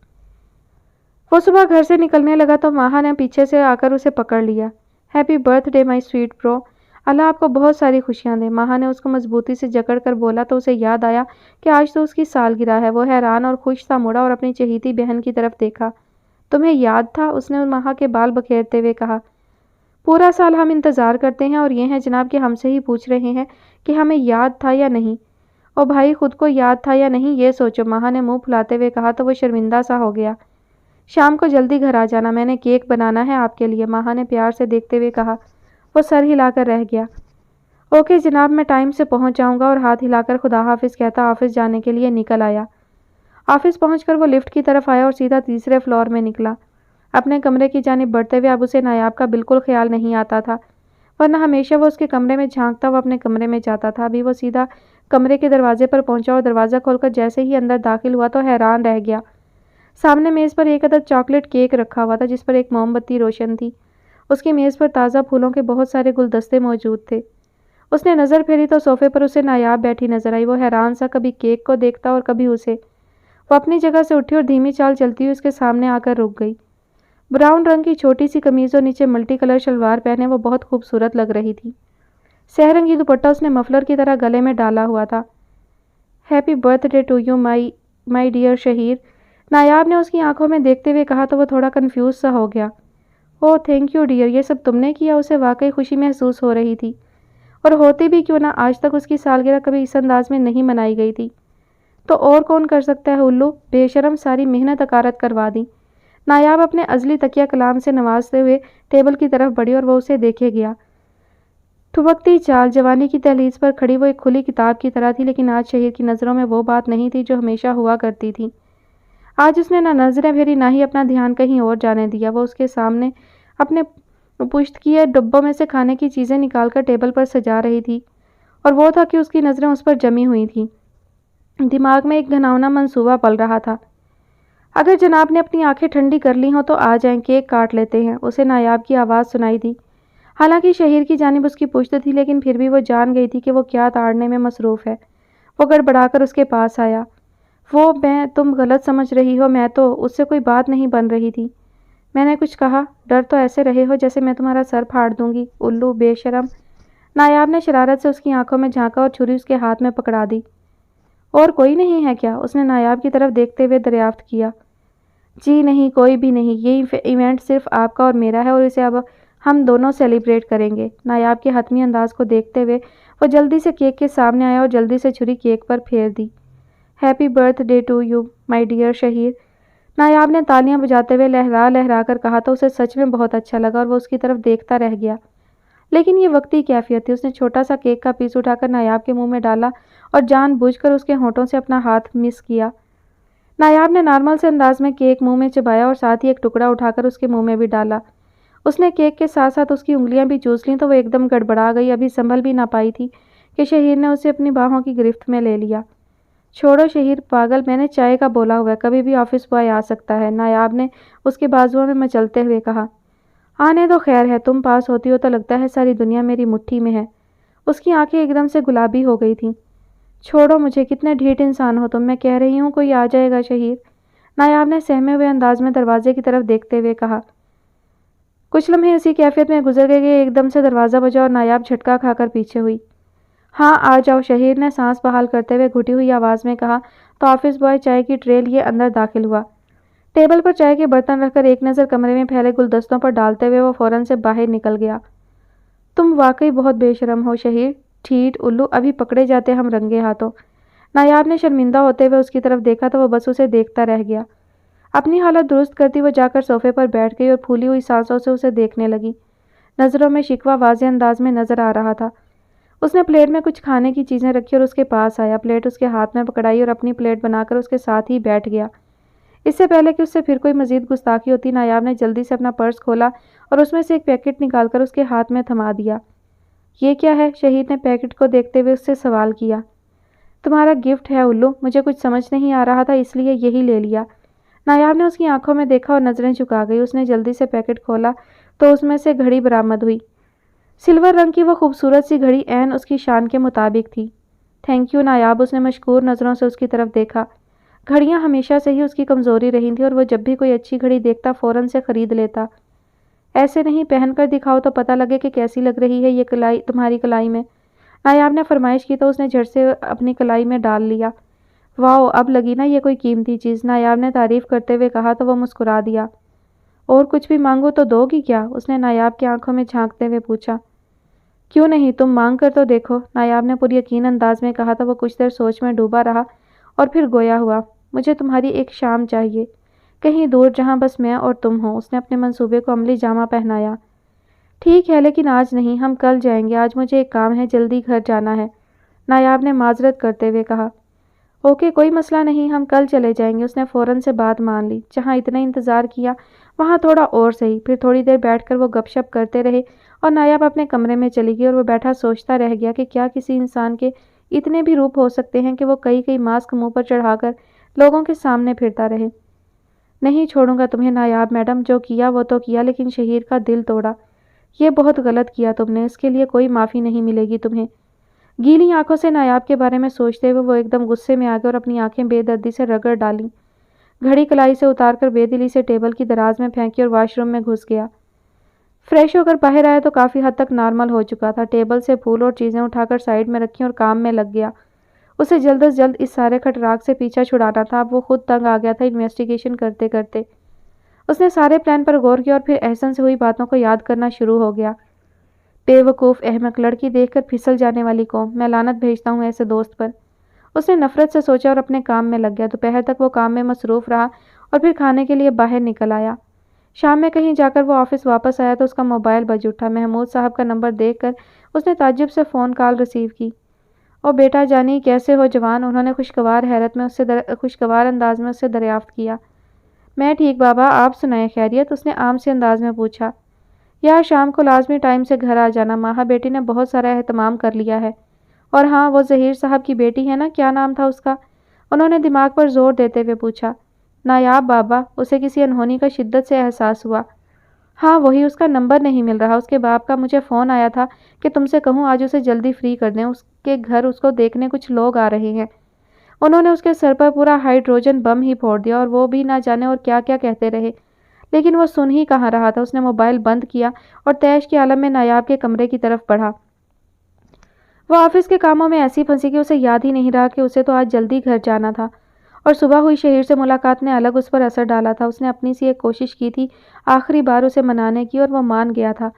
A: वो सुबह घर से निकलने लगा तो माहा ने पीछे से आकर उसे पकड़ लिया। Happy birthday my sweet bro. अल्लाह आपको बहुत सारी खुशियाँ दे। माहा ने उसको मजबूती से जकड़ कर बोला तो उसे याद आया कि आज तो उसकी सालगिरह है। वो हैरान और खुश सा मुड़ा और अपनी चहेती बहन की तरफ देखा। तुम्हें याद था? उसने माहा के बाल बखेरते हुए कहा। पूरा साल हम इंतज़ार करते हैं और ये हैं जनाब कि हमसे ही पूछ रहे हैं कि हमें याद था या नहीं। और भाई, खुद को याद था या नहीं ये सोचो। माहा ने मुंह फुलाते हुए कहा तो वो शर्मिंदा सा हो गया। शाम को जल्दी घर आ जाना, मैंने केक बनाना है आपके लिए, माहा ने प्यार से देखते हुए कहा। वो सर हिलाकर रह गया। ओके जनाब, मैं टाइम से पहुंच जाऊंगा, और हाथ हिलाकर खुदा हाफिज कहता ऑफिस जाने के लिए निकल आया। ऑफिस पहुंचकर वो लिफ्ट की तरफ आया और सीधा तीसरे फ्लोर में निकला। अपने कमरे की जानिब बढ़ते हुए अब उसे नायाब का बिल्कुल ख्याल नहीं आता था, वरना हमेशा वो उसके कमरे में झांकता हुआ अपने कमरे में जाता था। अभी वो सीधा कमरे के दरवाजे पर पहुंचा और दरवाज़ा खोलकर जैसे ही अंदर दाखिल हुआ तो हैरान रह गया। सामने मेज़ पर एक अदद चॉकलेट केक रखा हुआ था जिस पर एक मोमबत्ती रोशन थी। اس کی میز پر تازہ پھولوں کے بہت سارے گلدستے موجود تھے۔ اس نے نظر پھیری تو صوفے پر اسے نایاب بیٹھی نظر آئی۔ وہ حیران سا کبھی کیک کو دیکھتا اور کبھی اسے۔ وہ اپنی جگہ سے اٹھی اور دھیمی چال چلتی ہوئی اس کے سامنے آ کر رک گئی۔ براؤن رنگ کی چھوٹی سی قمیض اور نیچے ملٹی کلر شلوار پہنے وہ بہت خوبصورت لگ رہی تھی۔ سہ رنگی دوپٹہ اس نے مفلر کی طرح گلے میں ڈالا ہوا تھا۔ Happy birthday to you my dear Shaheer, Nayab نے اس کی آنکھوں میں دیکھتے ہوئے کہا تو وہ تھوڑا کنفیوز سا ہو گیا۔ اوہ تھینک یو ڈیئر، یہ سب تم نے کیا؟ اسے واقعی خوشی محسوس ہو رہی تھی، اور ہوتی بھی کیوں نہ، آج تک اس کی سالگرہ کبھی اس انداز میں نہیں منائی گئی تھی۔ تو اور کون کر سکتا ہے الو، بے شرم، ساری محنت اکارت کروا دی۔ نایاب اپنے ازلی تکیہ کلام سے نوازتے ہوئے ٹیبل کی طرف بڑھی اور وہ اسے دیکھے گیا۔ ٹھمکتی چال، جوانی کی دہلیز پر کھڑی وہ ایک کھلی کتاب کی طرح تھی، لیکن آج شہیر کی نظروں میں وہ بات نہیں تھی جو ہمیشہ ہوا کرتی تھی۔ آج اس نے نہ نظریں پھیری نہ ہی اپنا دھیان کہیں اور جانے دیا۔ وہ اس کے سامنے اپنے پشت کیے ڈبوں میں سے کھانے کی چیزیں نکال کر ٹیبل پر سجا رہی تھی، اور وہ تھا کہ اس کی نظریں اس پر جمی ہوئی تھیں۔ دماغ میں ایک گھناؤنا منصوبہ پل رہا تھا۔ اگر جناب نے اپنی آنکھیں ٹھنڈی کر لی ہوں تو آ جائیں، کیک کاٹ لیتے ہیں، اسے نایاب کی آواز سنائی دی۔ حالانکہ شہیر کی جانب اس کی پشت تھی، لیکن پھر بھی وہ جان گئی تھی کہ وہ کیا تاڑنے میں مصروف ہے۔ وہ گڑبڑا کر اس کے پاس آیا۔ تم غلط سمجھ رہی ہو، میں تو اس سے کوئی بات نہیں بن رہی تھی۔ میں نے کچھ کہا؟ ڈر تو ایسے رہے ہو جیسے میں تمہارا سر پھاڑ دوں گی، الو بے شرم۔ نایاب نے شرارت سے اس کی آنکھوں میں جھانکا اور چھری اس کے ہاتھ میں پکڑا دی۔ اور کوئی نہیں ہے کیا؟ اس نے نایاب کی طرف دیکھتے ہوئے دریافت کیا۔ جی نہیں، کوئی بھی نہیں، یہ ایونٹ صرف آپ کا اور میرا ہے، اور اسے اب ہم دونوں سیلیبریٹ کریں گے۔ نایاب کے حتمی انداز کو دیکھتے ہوئے وہ جلدی سے کیک کے سامنے آیا اور جلدی سے چھری کیک پر پھیر دی۔ Happy birthday to you my dear Shaheer, Nayab نے تالیاں بجاتے ہوئے لہرا لہرا کر کہا تو اسے سچ میں بہت اچھا لگا اور وہ اس کی طرف دیکھتا رہ گیا۔ لیکن یہ وقتی کیفیت تھی۔ اس نے چھوٹا سا کیک کا پیس اٹھا کر نایاب کے منہ میں ڈالا اور جان بوجھ کر اس کے ہونٹوں سے اپنا ہاتھ مس کیا۔ نایاب نے نارمل سے انداز میں کیک منہ میں چبایا اور ساتھ ہی ایک ٹکڑا اٹھا کر اس کے منہ میں بھی ڈالا۔ اس نے کیک کے ساتھ ساتھ اس کی انگلیاں بھی چوس لیں تو وہ ایک دم گڑبڑا گئی، ابھی سنبھل بھی نہ پائی تھی کہ شہیر نے اسے اپنی باہوں کی گرفت میں لے لیا۔ چھوڑو شہیر پاگل، میں نے چائے کا بولا ہوا ہے، کبھی بھی آفس بوائے آ سکتا ہے، نایاب نے اس کے بازوؤں میں مچلتے ہوئے کہا۔ آنے تو خیر ہے، تم پاس ہوتی ہو تو لگتا ہے ساری دنیا میری مٹھی میں ہے۔ اس کی آنکھیں ایک دم سے گلابی ہو گئی تھیں۔ چھوڑو مجھے، کتنے ڈھیٹ انسان ہو تم، میں کہہ رہی ہوں کوئی آ جائے گا شہیر، نایاب نے سہمے ہوئے انداز میں دروازے کی طرف دیکھتے ہوئے کہا۔ کچھ لمحے اسی کیفیت میں گزر گئے، ایک دم سے دروازہ بجا اور نایاب جھٹکا کھا کر پیچھے ہوئی۔ ہاں آ جاؤ، شہیر نے سانس بحال کرتے ہوئے گھٹی ہوئی آواز میں کہا تو آفس بوائے چائے کی ٹرے لیے اندر داخل ہوا۔ ٹیبل پر چائے کے برتن رکھ کر ایک نظر کمرے میں پھیلے گلدستوں پر ڈالتے ہوئے وہ فوراً سے باہر نکل گیا۔ تم واقعی بہت بے شرم ہو شہیر، ٹھیٹ الو، ابھی پکڑے جاتے ہم رنگے ہاتھوں۔ نایاب نے شرمندہ ہوتے ہوئے اس کی طرف دیکھا تو وہ بس اسے دیکھتا رہ گیا۔ اپنی حالت درست کرتی وہ جا کر صوفے پر بیٹھ گئی اور پھولی ہوئی سانسوں سے اسے دیکھنے لگی۔ نظروں میں شکوہ واضح انداز میں نظر آ رہا تھا۔ اس نے پلیٹ میں کچھ کھانے کی چیزیں رکھی اور اس کے پاس آیا، پلیٹ اس کے ہاتھ میں پکڑائی اور اپنی پلیٹ بنا کر اس کے ساتھ ہی بیٹھ گیا۔ اس سے پہلے کہ اس سے پھر کوئی مزید گستاخی ہوتی، نایاب نے جلدی سے اپنا پرس کھولا اور اس میں سے ایک پیکٹ نکال کر اس کے ہاتھ میں تھما دیا۔ یہ کیا ہے؟ شہید نے پیکٹ کو دیکھتے ہوئے اس سے سوال کیا۔ تمہارا گفٹ ہے الو، مجھے کچھ سمجھ نہیں آ رہا تھا اس لیے یہی لے لیا۔ نایاب نے اس کی آنکھوں میں دیکھا اور نظریں جھکا گئی۔ اس نے جلدی سے پیکٹ کھولا تو اس میں سے گھڑی برآمد ہوئی۔ سلور رنگ کی وہ خوبصورت سی گھڑی عین اس کی شان کے مطابق تھی۔ تھینک یو نایاب، اس نے مشکور نظروں سے اس کی طرف دیکھا۔ گھڑیاں ہمیشہ سے ہی اس کی کمزوری رہی تھیں اور وہ جب بھی کوئی اچھی گھڑی دیکھتا فوراً سے خرید لیتا۔ ایسے نہیں، پہن کر دکھاؤ تو پتہ لگے کہ کیسی لگ رہی ہے یہ کلائی تمہاری کلائی میں، نایاب نے فرمائش کی تو اس نے جھٹ سے اپنی کلائی میں ڈال لیا۔ واؤ، اب لگی نا یہ کوئی قیمتی چیز، نایاب نے تعریف کرتے ہوئے کہا تو وہ مسکرا دیا۔ اور کچھ بھی مانگو تو دو گی کیا؟ اس نے نایاب کی آنکھوں میں جھانکتے ہوئے پوچھا۔ کیوں نہیں، تم مانگ کر تو دیکھو، نایاب نے پر یقین انداز میں کہا تو وہ کچھ دیر سوچ میں ڈوبا رہا اور پھر گویا ہوا۔ مجھے تمہاری ایک شام چاہیے، کہیں دور جہاں بس میں اور تم ہو۔ اس نے اپنے منصوبے کو عملی جامہ پہنایا۔ ٹھیک ہے، لیکن آج نہیں، ہم کل جائیں گے، آج مجھے ایک کام ہے، جلدی گھر جانا ہے، نایاب نے معذرت کرتے ہوئے کہا۔ اوکے، کوئی مسئلہ نہیں، ہم کل چلے جائیں گے، اس نے فوراً سے بات مان لی۔ جہاں اتنا انتظار کیا وہاں تھوڑا اور سہی، پھر تھوڑی دیر بیٹھ کر وہ گپ شپ کرتے رہے اور نایاب اپنے کمرے میں چلی گئی اور وہ بیٹھا سوچتا رہ گیا کہ کیا کسی انسان کے اتنے بھی روپ ہو سکتے ہیں کہ وہ کئی ماسک منہ پر چڑھا کر لوگوں کے سامنے پھرتا رہے۔ نہیں چھوڑوں گا تمہیں نایاب میڈم، جو کیا وہ تو کیا، لیکن شہیر کا دل توڑا۔ یہ بہت غلط کیا تم نے، اس کے لیے کوئی معافی نہیں ملے گی تمہیں۔ گیلی آنکھوں سے نایاب کے بارے میں سوچتے ہوئے وہ ایک دم غصے میں آ گیا اور اپنی آنکھیں بے دردی سے رگڑ ڈالیں۔ گھڑی کلائی سے اتار کر بے دلی سے ٹیبل کی دراز میں پھینکی اور واش روم میں گھس گیا۔ فریش ہو کر باہر آیا تو کافی حد تک نارمل ہو چکا تھا۔ ٹیبل سے پھول اور چیزیں اٹھا کر سائیڈ میں رکھیں اور کام میں لگ گیا۔ اسے جلد از جلد اس سارے کھٹراک سے پیچھا چھڑانا تھا۔ اب وہ خود تنگ آ گیا تھا انویسٹیگیشن کرتے کرتے۔ اس نے سارے پلان پر غور کیا اور پھر احسن سے ہوئی باتوں کو یاد کرنا شروع ہو گیا۔ بے وقوف احمق، لڑکی دیکھ کر پھسل جانے والی قوم، میں لعنت بھیجتا ہوں ایسے دوست پر۔ اس نے نفرت سے سوچا اور اپنے کام میں لگ گیا۔ دوپہر تک وہ کام میں مصروف رہا اور پھر کھانے کے لیے باہر نکل آیا۔ شام میں کہیں جا کر وہ آفس واپس آیا تو اس کا موبائل بج اٹھا۔ محمود صاحب کا نمبر دیکھ کر اس نے تعجب سے فون کال ریسیو کی۔ او بیٹا جانی، کیسے ہو جوان؟ انہوں نے خوشگوار انداز میں اس سے دریافت کیا۔ میں ٹھیک بابا، آپ سنائیں خیریت؟ اس نے عام سے انداز میں پوچھا۔ یار شام کو لازمی ٹائم سے گھر آ جانا، ماہا بیٹی نے بہت سارا اہتمام کر لیا ہے۔ اور ہاں، وہ ظہیر صاحب کی بیٹی ہے نا، کیا نام تھا اس کا؟ انہوں نے دماغ پر زور دیتے ہوئے پوچھا۔ نایاب بابا، اسے کسی انہونی کا شدت سے احساس ہوا۔ ہاں وہی، اس کا نمبر نہیں مل رہا۔ اس کے باپ کا مجھے فون آیا تھا کہ تم سے کہوں آج اسے جلدی فری کر دیں، اس کے گھر اس کو دیکھنے کچھ لوگ آ رہے ہیں۔ انہوں نے اس کے سر پر پورا ہائیڈروجن بم ہی پھوڑ دیا اور وہ بھی نہ جانے اور کیا کیا کہتے رہے، لیکن وہ سن ہی کہاں رہا تھا۔ اس نے موبائل بند کیا اور تیش کے عالم میں نایاب کے کمرے کی طرف بڑھا۔ وہ آفس کے کاموں میں ایسی پھنسی کہ اسے یاد ہی نہیں رہا کہ اسے تو آج جلدی گھر جانا تھا، اور صبح ہوئی شہیر سے ملاقات نے الگ اس پر اثر ڈالا تھا۔ اس نے اپنی سی ایک کوشش کی تھی آخری بار اسے منانے کی اور وہ مان گیا تھا۔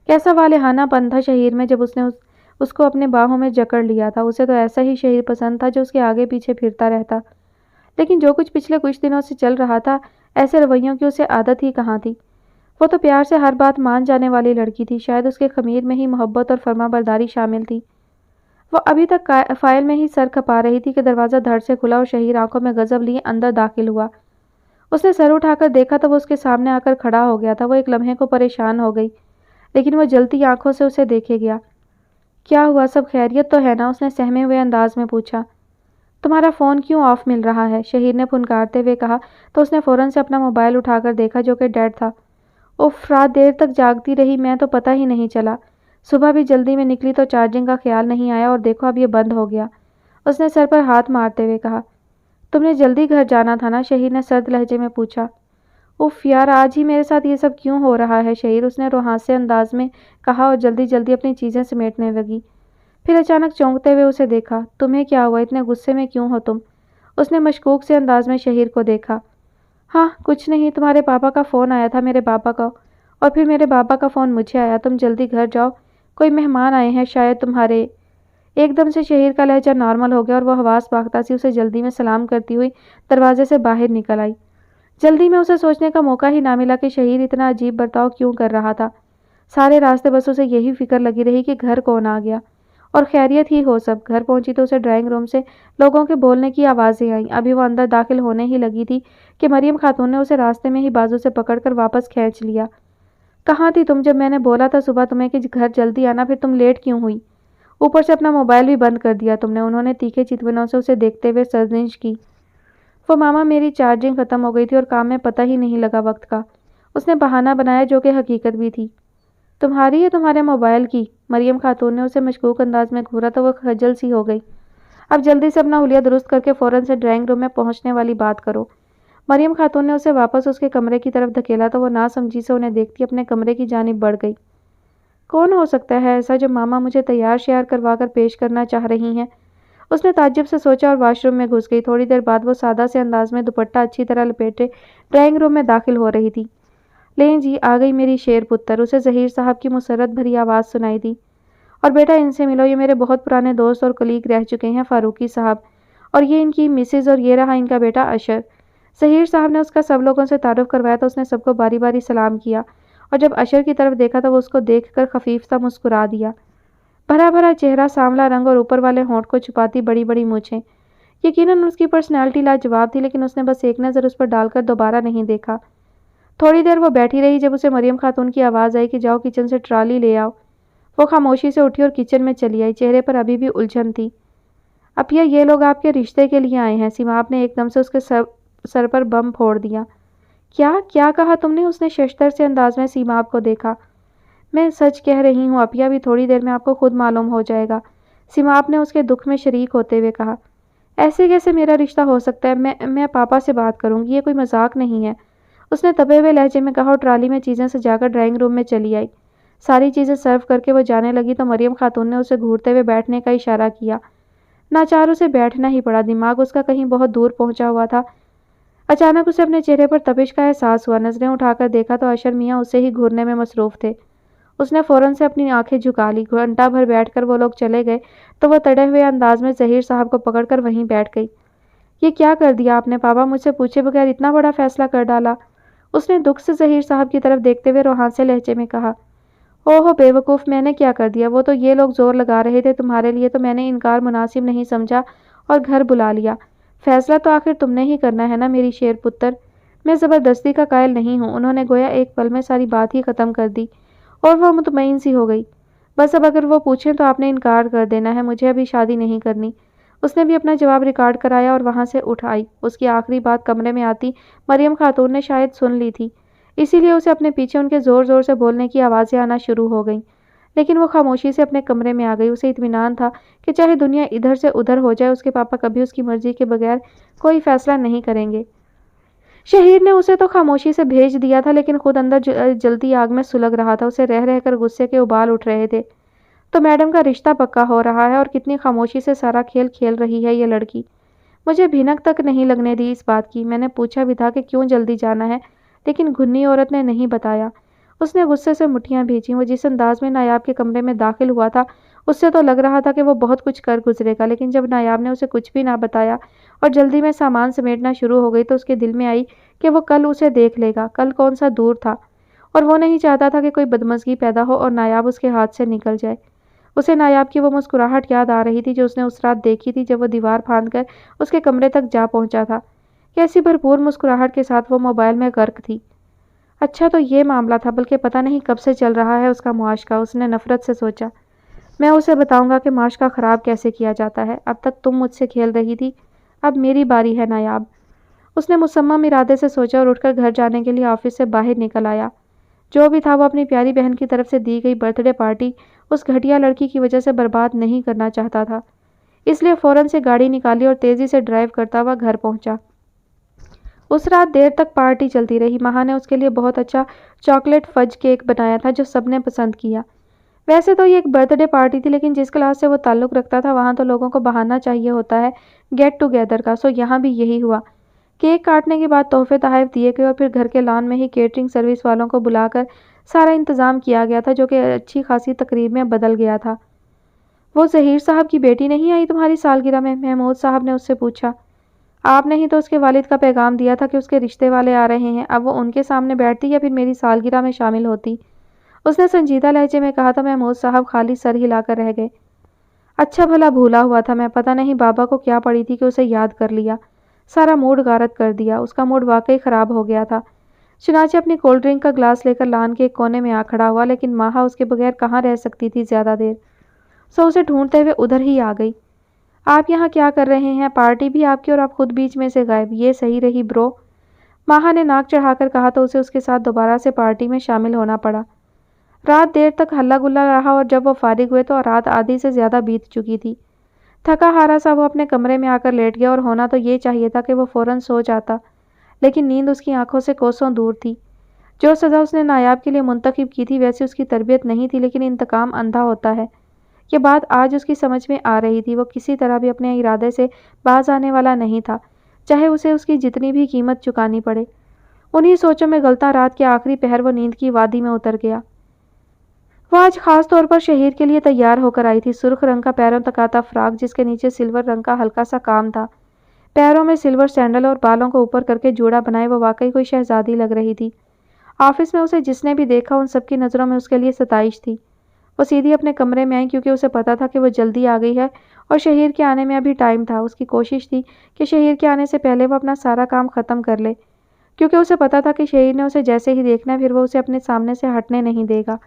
A: کیسا والہانہ پن تھا شہیر میں جب اس نے اس کو اپنے باہوں میں جکڑ لیا تھا۔ اسے تو ایسا ہی شہیر پسند تھا جو اس کے آگے پیچھے پھرتا رہتا، لیکن جو کچھ پچھلے کچھ دنوں سے چل رہا تھا، ایسے رویوں کی اسے عادت ہی کہاں تھی۔ وہ تو پیار سے ہر بات مان جانے والی لڑکی تھی، شاید اس کے خمیر میں ہی محبت اور فرما برداری شامل تھی۔ وہ ابھی تک فائل میں ہی سر کھپا رہی تھی کہ دروازہ دھڑ سے کھلا اور شہیر آنکھوں میں غضب لیے اندر داخل ہوا۔ اس نے سر اٹھا کر دیکھا تو وہ اس کے سامنے آ کر کھڑا ہو گیا تھا۔ وہ ایک لمحے کو پریشان ہو گئی، لیکن وہ جلتی آنکھوں سے اسے دیکھے گیا۔ کیا ہوا، سب خیریت تو ہے نا؟ اس نے سہمے ہوئے انداز میں پوچھا۔ تمہارا فون کیوں آف مل رہا ہے؟ شہیر نے پھنکارتے ہوئے کہا تو اس نے فوراً سے اپنا موبائل اٹھا کر دیکھا جو کہ ڈیڈ تھا۔ اف، رات دیر تک جاگتی رہی میں تو پتہ ہی نہیں چلا۔ صبح بھی جلدی میں نکلی تو چارجنگ کا خیال نہیں آیا اور دیکھو اب یہ بند ہو گیا۔ اس نے سر پر ہاتھ مارتے ہوئے کہا۔ تم نے جلدی گھر جانا تھا نا؟ شہیر نے سرد لہجے میں پوچھا۔ اف یار، آج ہی میرے ساتھ یہ سب کیوں ہو رہا ہے شہیر؟ اس نے روحانسے انداز میں کہا اور جلدی جلدی اپنی چیزیں سمیٹنے لگی۔ پھر اچانک چونکتے ہوئے اسے دیکھا۔ تمہیں کیا ہوا؟ اتنے غصے میں کیوں ہو تم؟ اس نے مشکوک سے انداز میں شہیر کو دیکھا۔ ہاں کچھ نہیں، تمہارے پاپا کا فون آیا تھا میرے پاپا کا، اور پھر میرے پاپا کا فون مجھے آیا۔ تم جلدی گھر جاؤ، کوئی مہمان آئے ہیں شاید تمہارے۔ ایک دم سے شہیر کا لہجہ نارمل ہو گیا اور وہ حواس باختہ سی اسے جلدی میں سلام کرتی ہوئی دروازے سے باہر نکل آئی۔ جلدی میں اسے سوچنے کا موقع ہی نہ ملا کہ شہیر اتنا عجیب برتاؤ کیوں کر رہا تھا۔ سارے راستے بس اسے یہی فکر لگی رہی کہ گھر کون آ گیا اور خیریت ہی ہو سب۔ گھر پہنچی تو اسے ڈرائنگ روم سے لوگوں کے بولنے کی آوازیں آئیں۔ ابھی وہ اندر داخل ہونے ہی لگی تھی کہ مریم خاتون نے اسے راستے میں ہی بازو سے پکڑ کر واپس کھینچ لیا۔ کہاں تھی تم جب میں نے بولا تھا صبح تمہیں کہ گھر جلدی آنا؟ پھر تم لیٹ کیوں ہوئی؟ اوپر سے اپنا موبائل بھی بند کر دیا تم نے۔ انہوں نے تیکھے چتونوں سے اسے دیکھتے ہوئے سرزنش کی۔ وہ ماما، میری چارجنگ ختم ہو گئی تھی اور کام میں پتہ ہی نہیں لگا وقت کا۔ اس نے بہانہ بنایا جو کہ حقیقت بھی تھی۔ تمہاری یا تمہارے موبائل کی؟ مریم خاتون نے اسے مشکوک انداز میں گھورا تو وہ خجل سی ہو گئی۔ اب جلدی سے اپنا حلیہ درست کر کے فوراً سے ڈرائنگ روم میں پہنچنے والی بات کرو۔ مریم خاتون نے اسے واپس اس کے کمرے کی طرف دھکیلا تو وہ ناسمجھی سے انہیں دیکھتی اپنے کمرے کی جانب بڑھ گئی۔ کون ہو سکتا ہے ایسا جو ماما مجھے تیار شیار کروا کر پیش کرنا چاہ رہی ہیں؟ اس نے تعجب سے سوچا اور واش روم میں گھس گئی۔ تھوڑی دیر بعد وہ سادہ سے انداز میں دوپٹہ اچھی طرح لپیٹے ڈرائنگ روم میں داخل ہو رہی تھی۔ لیں جی، آ گئی میری شیر پتر، اسے ظہیر صاحب کی مسرت بھری آواز سنائی دی۔ اور بیٹا ان سے ملو، یہ میرے بہت پرانے دوست اور کلیگ رہ چکے ہیں، فاروقی صاحب، اور یہ ان کی مسز، اور یہ رہا ان کا بیٹا اشر۔ ظہیر صاحب نے اس کا سب لوگوں سے تعارف کروایا تو اس نے سب کو باری باری سلام کیا، اور جب اشر کی طرف دیکھا تو وہ اس کو دیکھ کر خفیف سا مسکرا دیا۔ بھرا بھرا چہرہ، سانولا رنگ اور اوپر والے ہونٹ کو چھپاتی بڑی بڑی مونچھیں۔ یقیناً اس کی پرسنالٹی لاجواب تھی، لیکن اس نے بس ایک نظر اس پر ڈال کر دوبارہ نہیں دیکھا۔ تھوڑی دیر وہ بیٹھی رہی، جب اسے مریم خاتون کی آواز آئی کہ جاؤ کچن سے ٹرالی لے آؤ۔ وہ خاموشی سے اٹھی اور کچن میں چلی آئی۔ چہرے پر ابھی بھی الجھن تھی۔ اپیا، یہ لوگ آپ کے رشتے کے لیے آئے ہیں۔ سیماب نے ایک دم سے اس کے سر پر بم پھوڑ دیا۔ کیا کہا تم نے؟ اس نے ششدر سے انداز میں سیماب کو دیکھا۔ मैं सच कह रही हूँ अपिया, भी थोड़ी देर में आपको खुद मालूम हो जाएगा, सिमाप ने उसके दुख में शरीक होते हुए कहा। ऐसे कैसे मेरा रिश्ता हो सकता है? मैं पापा से बात करूंगी, ये कोई मजाक नहीं है, उसने दबे हुए लहजे में कहा और ट्राली में चीज़ें सजाकर ड्राइंग रूम में चली आई। सारी चीज़ें सर्व करके वो जाने लगी तो मरियम खातून ने उसे घूरते हुए बैठने का इशारा किया। नाचार उसे बैठना ही पड़ा, दिमाग उसका कहीं बहुत दूर पहुंचा हुआ था। अचानक उसे अपने चेहरे पर तपिश का एहसास हुआ। नजरें उठाकर देखा तो अशर मियाँ उसे ही घूरने में मसरूफ थे। उसने फौरन से अपनी आंखें झुका ली। घंटा भर बैठकर वो लोग चले गए तो वह तड़े हुए अंदाज में जहीर साहब को पकड़कर वहीं बैठ गई। ये क्या कर दिया आपने पापा? मुझसे पूछे बगैर इतना बड़ा फैसला कर डाला, उसने दुख से जहीर साहब की तरफ देखते हुए रोहानसे लहजे में कहा। ओहो बेवकूफ़, मैंने क्या कर दिया? वो तो ये लोग जोर लगा रहे थे तुम्हारे लिए, तो मैंने इनकार मुनासिब नहीं समझा और घर बुला लिया। फैसला तो आखिर तुमने ही करना है ना मेरी शेर पुत्र। मैं ज़बरदस्ती का कायल नहीं हूँ। उन्होंने गोया एक पल में सारी बात ही ख़त्म कर दी और वह मुतमईन सी हो गई। बस अब अगर वो पूछें तो आपने इनकार कर देना है, मुझे अभी शादी नहीं करनी। उसने भी अपना जवाब रिकॉर्ड कराया और वहाँ से उठ आई। उसकी आखिरी बात कमरे में आती मरियम खातून ने शायद सुन ली थी, इसीलिए उसे अपने पीछे उनके ज़ोर ज़ोर से बोलने की आवाज़ें आना शुरू हो गईं। लेकिन वो खामोशी से अपने कमरे में आ गई। उसे इत्मीनान था कि चाहे दुनिया इधर से उधर हो जाए, उसके पापा कभी उसकी मर्जी के बगैर कोई फैसला नहीं करेंगे। शहीर ने उसे तो खामोशी से भेज दिया था, लेकिन खुद अंदर जलती आग में सुलग रहा था। उसे रह रहकर गुस्से के उबाल उठ रहे थे। तो मैडम का रिश्ता पक्का हो रहा है और कितनी खामोशी से सारा खेल खेल रही है ये लड़की। मुझे भिनक तक नहीं लगने दी इस बात की। मैंने पूछा भी था कि क्यों जल्दी जाना है, लेकिन घुन्नी औरत ने नहीं बताया। उसने गुस्से से मुट्ठियां भींची। वो जिस अंदाज में नायाब के कमरे में दाखिल हुआ था, उससे तो लग रहा था कि वो बहुत कुछ कर गुजरेगा, लेकिन जब नायाब ने उसे कुछ भी ना बताया और जल्दी में सामान समेटना शुरू हो गई तो उसके दिल में आई कि वो कल उसे देख लेगा। कल कौन सा दूर था, और वो नहीं चाहता था कि कोई बदमज़गी पैदा हो और नायाब उसके हाथ से निकल जाए। उसे नायाब की वो मुस्कुराहट याद आ रही थी जो उसने उस रात देखी थी जब वो दीवार फांदकर उसके कमरे तक जा पहुंचा था। कैसी भरपूर मुस्कुराहट के साथ वो मोबाइल में गर्क थी। अच्छा तो ये मामला था, बल्कि पता नहीं कब से चल रहा है उसका मुआशका, उसने नफरत से सोचा। मैं उसे बताऊंगा कि माशका ख़राब कैसे किया जाता है। अब तक तुम मुझसे खेल रही थी, अब मेरी बारी है नायाब। उसने मुसम्मम इरादे से सोचा और उठकर घर जाने के लिए ऑफिस से बाहर निकल आया। जो भी था वो अपनी प्यारी बहन की तरफ से दी गई बर्थडे पार्टी उस घटिया लड़की की वजह से बर्बाद नहीं करना चाहता था, इसलिए फ़ौरन से गाड़ी निकाली और तेज़ी से ड्राइव करता हुआ घर पहुंचा। उस रात देर तक पार्टी चलती रही। माँ ने उसके लिए बहुत अच्छा चॉकलेट फज केक बनाया था जो सबने पसंद किया। वैसे तो ये एक बर्थडे पार्टी थी, लेकिन जिस क्लास से वो ताल्लुक़ रखता था वहाँ तो लोगों को बहाना चाहिए होता है गेट टुगेदर का, सो यहाँ भी यही हुआ। केक काटने के बाद तोहफे तोहफ़े दिए गए और फिर घर के लॉन में ही केटरिंग सर्विस वालों को बुलाकर सारा इंतज़ाम किया गया था, जो कि अच्छी खासी तकरीब में बदल गया था। वो ज़हीर साहब की बेटी नहीं आई तुम्हारी सालगिरह में? महमूद साहब ने उससे पूछा। आपने ही तो उसके वालिद का पैगाम दिया था कि उसके रिश्ते वाले आ रहे हैं। अब वो उनके सामने बैठती या फिर मेरी सालगिरह में शामिल होती, उसने संजीदा लहजे में कहा। तो महमूद साहब खाली सर हिलाकर रह गए। अच्छा भला भूला हुआ था मैं, पता नहीं बाबा को क्या पड़ी थी कि उसे याद कर लिया, सारा मूड गारत कर दिया। उसका मूड वाकई ख़राब हो गया था। चुनाचे अपनी कोल्ड ड्रिंक का ग्लास लेकर लान के एक कोने में आ खड़ा हुआ, लेकिन माहा उसके बगैर कहाँ रह सकती थी ज़्यादा देर, सो उसे ढूंढते हुए उधर ही आ गई। आप यहाँ क्या कर रहे हैं? पार्टी भी आपकी और आप खुद बीच में से गायब, ये सही रही ब्रो, माहा ने नाक चढ़ाकर कहा तो उसे उसके साथ दोबारा से पार्टी में शामिल होना पड़ा। रात देर तक हल्ला गुल्ला रहा और जब वो फारिग हुए तो रात आधी से ज़्यादा बीत चुकी थी। थका हारा सा वो अपने कमरे में आकर लेट गया और होना तो ये चाहिए था कि वो फ़ौरन सो जाता, लेकिन नींद उसकी आंखों से कोसों दूर थी। जो सज़ा उसने नायाब के लिए मुंतखब की थी वैसी उसकी तरबियत नहीं थी, लेकिन इंतकाम अंधा होता है, ये बात आज उसकी समझ में आ रही थी। वो किसी तरह भी अपने इरादे से बाज आने वाला नहीं था, चाहे उसे उसकी जितनी भी कीमत चुकानी पड़े। उन्हीं सोचों में गलता रात के आखिरी पहर वो नींद की वादी में उतर गया। वो आज खास तौर पर शहीर के लिए तैयार होकर आई थी। सुर्ख रंग का पैरों तक आता फ्राक जिसके नीचे सिल्वर रंग का हल्का सा काम था, पैरों में सिल्वर सैंडल और बालों को ऊपर करके जूड़ा बनाए वो वाकई कोई शहजादी लग रही थी। ऑफिस में उसे जिसने भी देखा उन सबकी नज़रों में उसके लिए सताइश थी। वो सीधी अपने कमरे में आई क्योंकि उसे पता था कि वो जल्दी आ गई है और शहीर के आने में अभी टाइम था। उसकी कोशिश थी कि शहीर के आने से पहले वो अपना सारा काम ख़त्म कर ले, क्योंकि उसे पता था कि शहीर ने उसे जैसे ही देखना है फिर वो उसे अपने सामने से हटने नहीं देगा।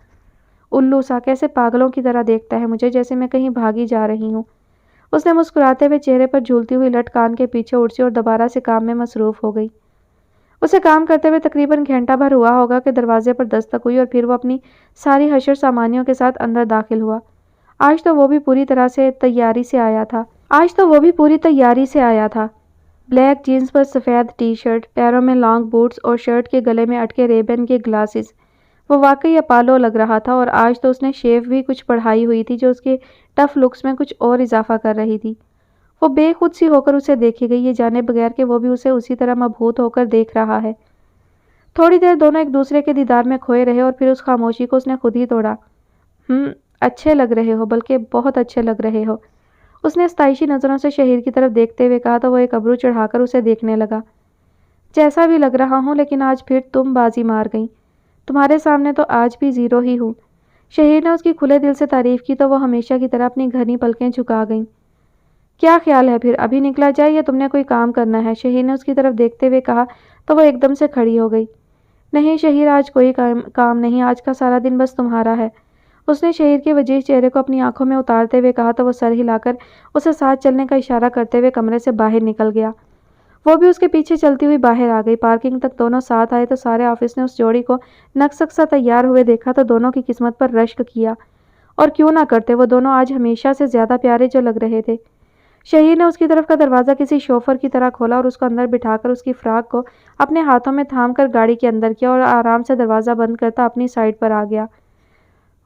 A: उल्लू सा कैसे पागलों की तरह देखता है मुझे, जैसे मैं कहीं भागी जा रही हूँ। उसने मुस्कुराते हुए चेहरे पर झूलती हुई लट कान के पीछे उड़सी और दोबारा से काम में मसरूफ़ हो गई। उसे काम करते हुए तकरीबन घंटा भर हुआ होगा कि दरवाजे पर दस्तक हुई और फिर वो अपनी सारी हशर सामानियों के साथ अंदर दाखिल हुआ। आज तो वो भी पूरी तरह से तैयारी से आया था। ब्लैक जीन्स पर सफ़ेद टी शर्ट, पैरों में लॉन्ग बूट्स और शर्ट के गले में अटके रेबन के ग्लासेस। वो वाकई अपालो लग रहा था और आज तो उसने शेव भी कुछ बढ़ाई हुई थी जो उसके टफ लुक्स में कुछ और इजाफा कर रही थी। वो बेखुद सी होकर उसे देखे गई, ये जाने बगैर कि वो भी उसे उसी तरह मबहूत होकर देख रहा है। थोड़ी देर दोनों एक दूसरे के दीदार में खोए रहे और फिर उस खामोशी को उसने खुद ही तोड़ा। अच्छे लग रहे हो, बल्कि बहुत अच्छे लग रहे हो, उसने अस्ताइशी नज़रों से शहीर की तरफ देखते हुए कहा तो वो एक अबरू चढ़ाकर उसे देखने लगा। जैसा भी लग रहा हूँ, लेकिन आज फिर तुम बाजी मार गई। तुम्हारे सामने तो आज भी ज़ीरो ही हूँ। शहीर ने उसकी खुले दिल से तारीफ़ की तो वो हमेशा की तरह अपनी घनी पलकें झुका गईं। क्या ख्याल है फिर, अभी निकला जाए या तुमने कोई काम करना है? शहीर ने उसकी तरफ देखते हुए कहा तो वो एकदम से खड़ी हो गई। नहीं शहीर, आज कोई काम नहीं, आज का सारा दिन बस तुम्हारा है। उसने शहीर के वजीह चेहरे को अपनी आंखों में उतारते हुए कहा तो वो सर हिलाकर उसे साथ चलने का इशारा करते हुए कमरे से बाहर निकल गया। वो भी उसके पीछे चलती हुई बाहर आ गई। पार्किंग तक दोनों साथ आए तो सारे ऑफिस ने उस जोड़ी को नक्सक सा तैयार हुए देखा तो दोनों की किस्मत पर रश्क किया। और क्यों ना करते, वो दोनों आज हमेशा से ज़्यादा प्यारे जो लग रहे थे। शहीर ने उसकी तरफ का दरवाज़ा किसी शोफर की तरह खोला और उसको अंदर बिठाकर उसकी फ्राक को अपने हाथों में थाम कर गाड़ी के अंदर किया और आराम से दरवाज़ा बंद करता अपनी साइड पर आ गया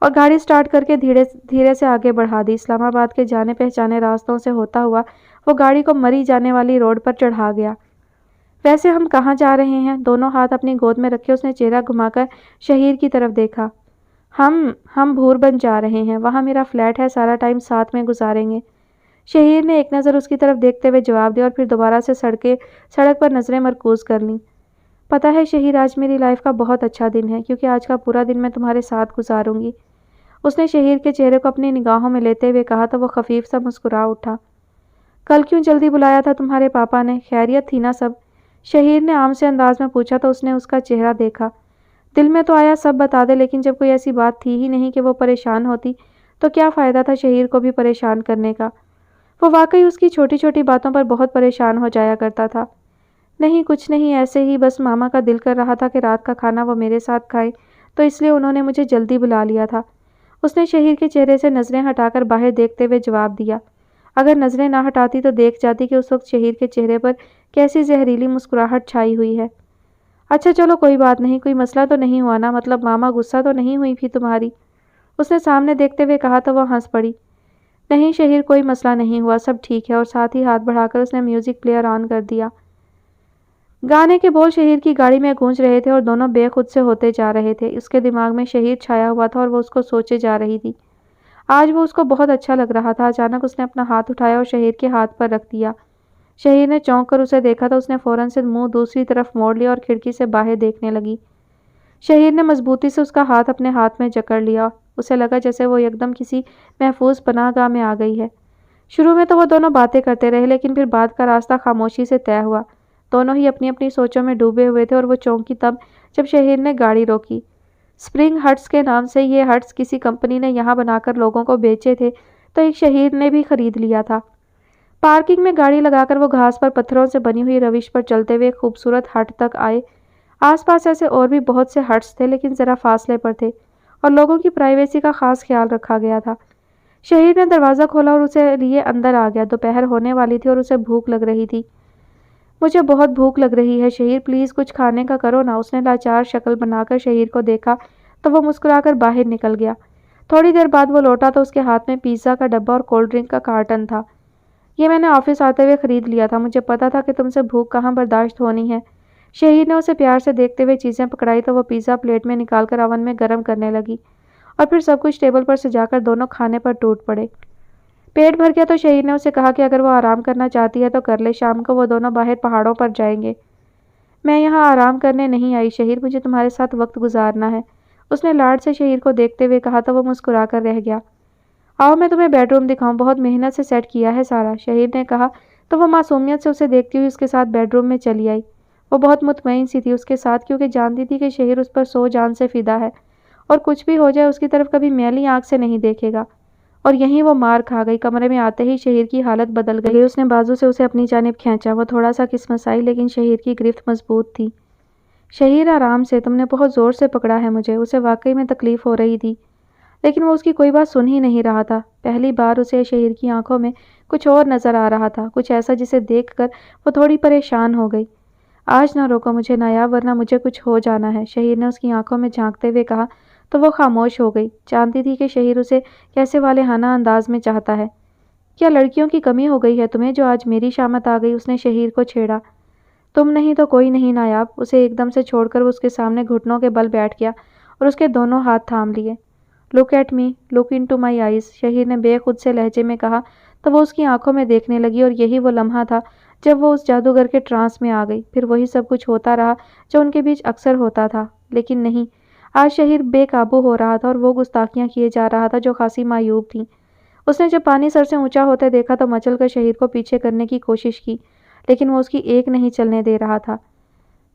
A: और गाड़ी स्टार्ट करके धीरे धीरे से आगे बढ़ा दी। इस्लामाबाद के जाने पहचाने रास्तों से होता हुआ वो गाड़ी को मरी जाने वाली रोड पर चढ़ा गया। वैसे हम कहाँ जा रहे हैं? दोनों हाथ अपनी गोद में रखे उसने चेहरा घुमाकर शहीर की तरफ देखा। हम भूरबन जा रहे हैं, वहाँ मेरा फ्लैट है, सारा टाइम साथ में गुजारेंगे। शहीर ने एक नज़र उसकी तरफ देखते हुए जवाब दिया और फिर दोबारा से सड़क पर नज़रें मरकूज़ कर लीं। पता है शहीर, आज मेरी लाइफ का बहुत अच्छा दिन है क्योंकि आज का पूरा दिन मैं तुम्हारे साथ गुजारूंगी। उसने शहीर के चेहरे को अपनी निगाहों में लेते हुए कहा तो वो खफीफ सा मुस्कुरा उठा। कल क्यों जल्दी बुलाया था तुम्हारे पापा ने? खैरियत थी ना सब? शहीर ने आम से अंदाज में पूछा तो उसने उसका चेहरा देखा। दिल में तो आया सब बता दे, लेकिन जब कोई ऐसी बात थी ही नहीं कि वो परेशान होती तो क्या फ़ायदा था शहीर को भी परेशान करने का। वो वाकई उसकी छोटी छोटी बातों पर बहुत परेशान हो जाया करता था। नहीं कुछ नहीं, ऐसे ही बस मामा का दिल कर रहा था कि रात का खाना वो मेरे साथ खाए, तो इसलिए उन्होंने मुझे जल्दी बुला लिया था। उसने शहीर के चेहरे से नज़रें हटाकर बाहर देखते हुए जवाब दिया। अगर नज़रें ना हटाती तो देख जाती कि उस वक्त शहीर के चेहरे पर कैसी जहरीली मुस्कुराहट छाई हुई है। अच्छा चलो कोई बात नहीं, कोई मसला तो नहीं हुआ ना? मतलब मामा गुस्सा तो नहीं हुई थी तुम्हारी? उसने सामने देखते हुए कहा तो वह हंस पड़ी। नहीं शहीर, कोई मसला नहीं हुआ, सब ठीक है। और साथ ही हाथ बढ़ाकर उसने म्यूज़िक प्लेयर ऑन कर दिया। गाने के बोल शहीर की गाड़ी में गूंज रहे थे और दोनों बेखुद से होते जा रहे थे। उसके दिमाग में शहीर छाया हुआ था और वो उसको सोचे जा रही थी। आज वो उसको बहुत अच्छा लग रहा था। अचानक उसने अपना हाथ उठाया और शहीर के हाथ पर रख दिया। शहीर ने चौंक कर उसे देखा तो उसने फ़ौरन से मुंह दूसरी तरफ मोड़ लिया और खिड़की से बाहर देखने लगी। शहीर ने मजबूती से उसका हाथ अपने हाथ में जकड़ लिया। उसे लगा जैसे वो एकदम किसी महफूज पनाहगाह में आ गई है। शुरू में तो वो दोनों बातें करते रहे, लेकिन फिर बाद का रास्ता खामोशी से तय हुआ। दोनों ही अपनी अपनी सोचों में डूबे हुए थे और वो चौंकी तब जब शहीर ने गाड़ी रोकी। स्प्रिंग हट्स के नाम से ये हट्स किसी कंपनी ने यहाँ बनाकर लोगों को बेचे थे, तो एक शहीर ने भी खरीद लिया था। पार्किंग में गाड़ी लगाकर वो घास पर पत्थरों से बनी हुई रविश पर चलते हुए खूबसूरत हट तक आए। आसपास ऐसे और भी बहुत से हट्स थे, लेकिन ज़रा फासले पर थे और लोगों की प्राइवेसी का खास ख्याल रखा गया था। शहीर ने दरवाज़ा खोला और उसे लिए अंदर आ गया। दोपहर होने वाली थी और उसे भूख लग रही थी। मुझे बहुत भूख लग रही है शहीर, प्लीज़ कुछ खाने का करो ना। उसने लाचार शक्ल बनाकर शहीर को देखा तो वो मुस्कुराकर बाहर निकल गया। थोड़ी देर बाद वो लौटा तो उसके हाथ में पिज़्ज़ा का डब्बा और कोल्ड ड्रिंक का कार्टन था। ये मैंने ऑफिस आते हुए ख़रीद लिया था, मुझे पता था कि तुमसे भूख कहाँ बर्दाश्त होनी है। शहीर ने उसे प्यार से देखते हुए चीज़ें पकड़ाई तो वो पिज़्ज़ा प्लेट में निकालकर ओवन में गर्म करने लगी और फिर सब कुछ टेबल पर सजाकर दोनों खाने पर टूट पड़े। पेट भर गया तो शहीर ने उसे कहा कि अगर वो आराम करना चाहती है तो कर ले, शाम को वो दोनों बाहर पहाड़ों पर जाएंगे। मैं यहाँ आराम करने नहीं आई शहीर, मुझे तुम्हारे साथ वक्त गुजारना है। उसने लाड से शहीर को देखते हुए कहा तो वो मुस्कुरा कर रह गया। आओ मैं तुम्हें बेडरूम दिखाऊं, बहुत मेहनत से सेट किया है सारा, शहीर ने कहा तो वो मासूमियत से उसे देखती हुई उसके साथ बेडरूम में चली आई। वो बहुत मुतमईन सी थी उसके साथ, क्योंकि जानती थी कि शहीर उस पर 100 जान से फिदा है और कुछ भी हो जाए उसकी तरफ कभी मैली आंख से नहीं देखेगा। और यहीं वो मार खा गई। कमरे में आते ही शहीर की हालत बदल गई। उसने बाजू से उसे अपनी जानिब खींचा। वो थोड़ा सा किस्मसाई, लेकिन शहीर की गिरफ्त मजबूत थी। شہیر آرام سے، تم نے بہت زور سے پکڑا ہے مجھے۔ اسے واقعی میں تکلیف ہو رہی تھی، لیکن وہ اس کی کوئی بات سن ہی نہیں رہا تھا۔ پہلی بار اسے شہیر کی آنکھوں میں کچھ اور نظر آ رہا تھا، کچھ ایسا جسے دیکھ کر وہ تھوڑی پریشان ہو گئی۔ آج نہ روکو مجھے نایاب، ورنہ مجھے کچھ ہو جانا ہے، شہیر نے اس کی آنکھوں میں جھانکتے ہوئے کہا تو وہ خاموش ہو گئی۔ جانتی تھی کہ شہیر اسے کیسے والہانہ انداز میں چاہتا ہے۔ کیا لڑکیوں کی کمی ہو گئی ہے تمہیں جو آج میری شامت آ گئی؟ اس نے شہیر کو چھیڑا۔ تم نہیں تو کوئی نہیں نایاب۔ اسے ایک دم سے چھوڑ کر وہ اس کے سامنے گھٹنوں کے بل بیٹھ گیا اور اس کے دونوں ہاتھ تھام لیے۔ Look at me, look into my eyes, Shaheer نے بے خود سے لہجے میں کہا تو وہ اس کی آنکھوں میں دیکھنے لگی، اور یہی وہ لمحہ تھا جب وہ اس جادوگر کے ٹرانس میں آ گئی۔ پھر وہی سب کچھ ہوتا رہا جو ان کے بیچ اکثر ہوتا تھا، لیکن نہیں، آج شہیر بے قابو ہو رہا تھا اور وہ گستاخیاں کیے جا رہا تھا جو خاصی معیوب تھیں۔ اس نے جب پانی سر سے اونچا ہوتے دیکھا تو مچل کر شہیر کو پیچھے کرنے کی کوشش کی، لیکن وہ اس کی ایک نہیں چلنے دے رہا تھا۔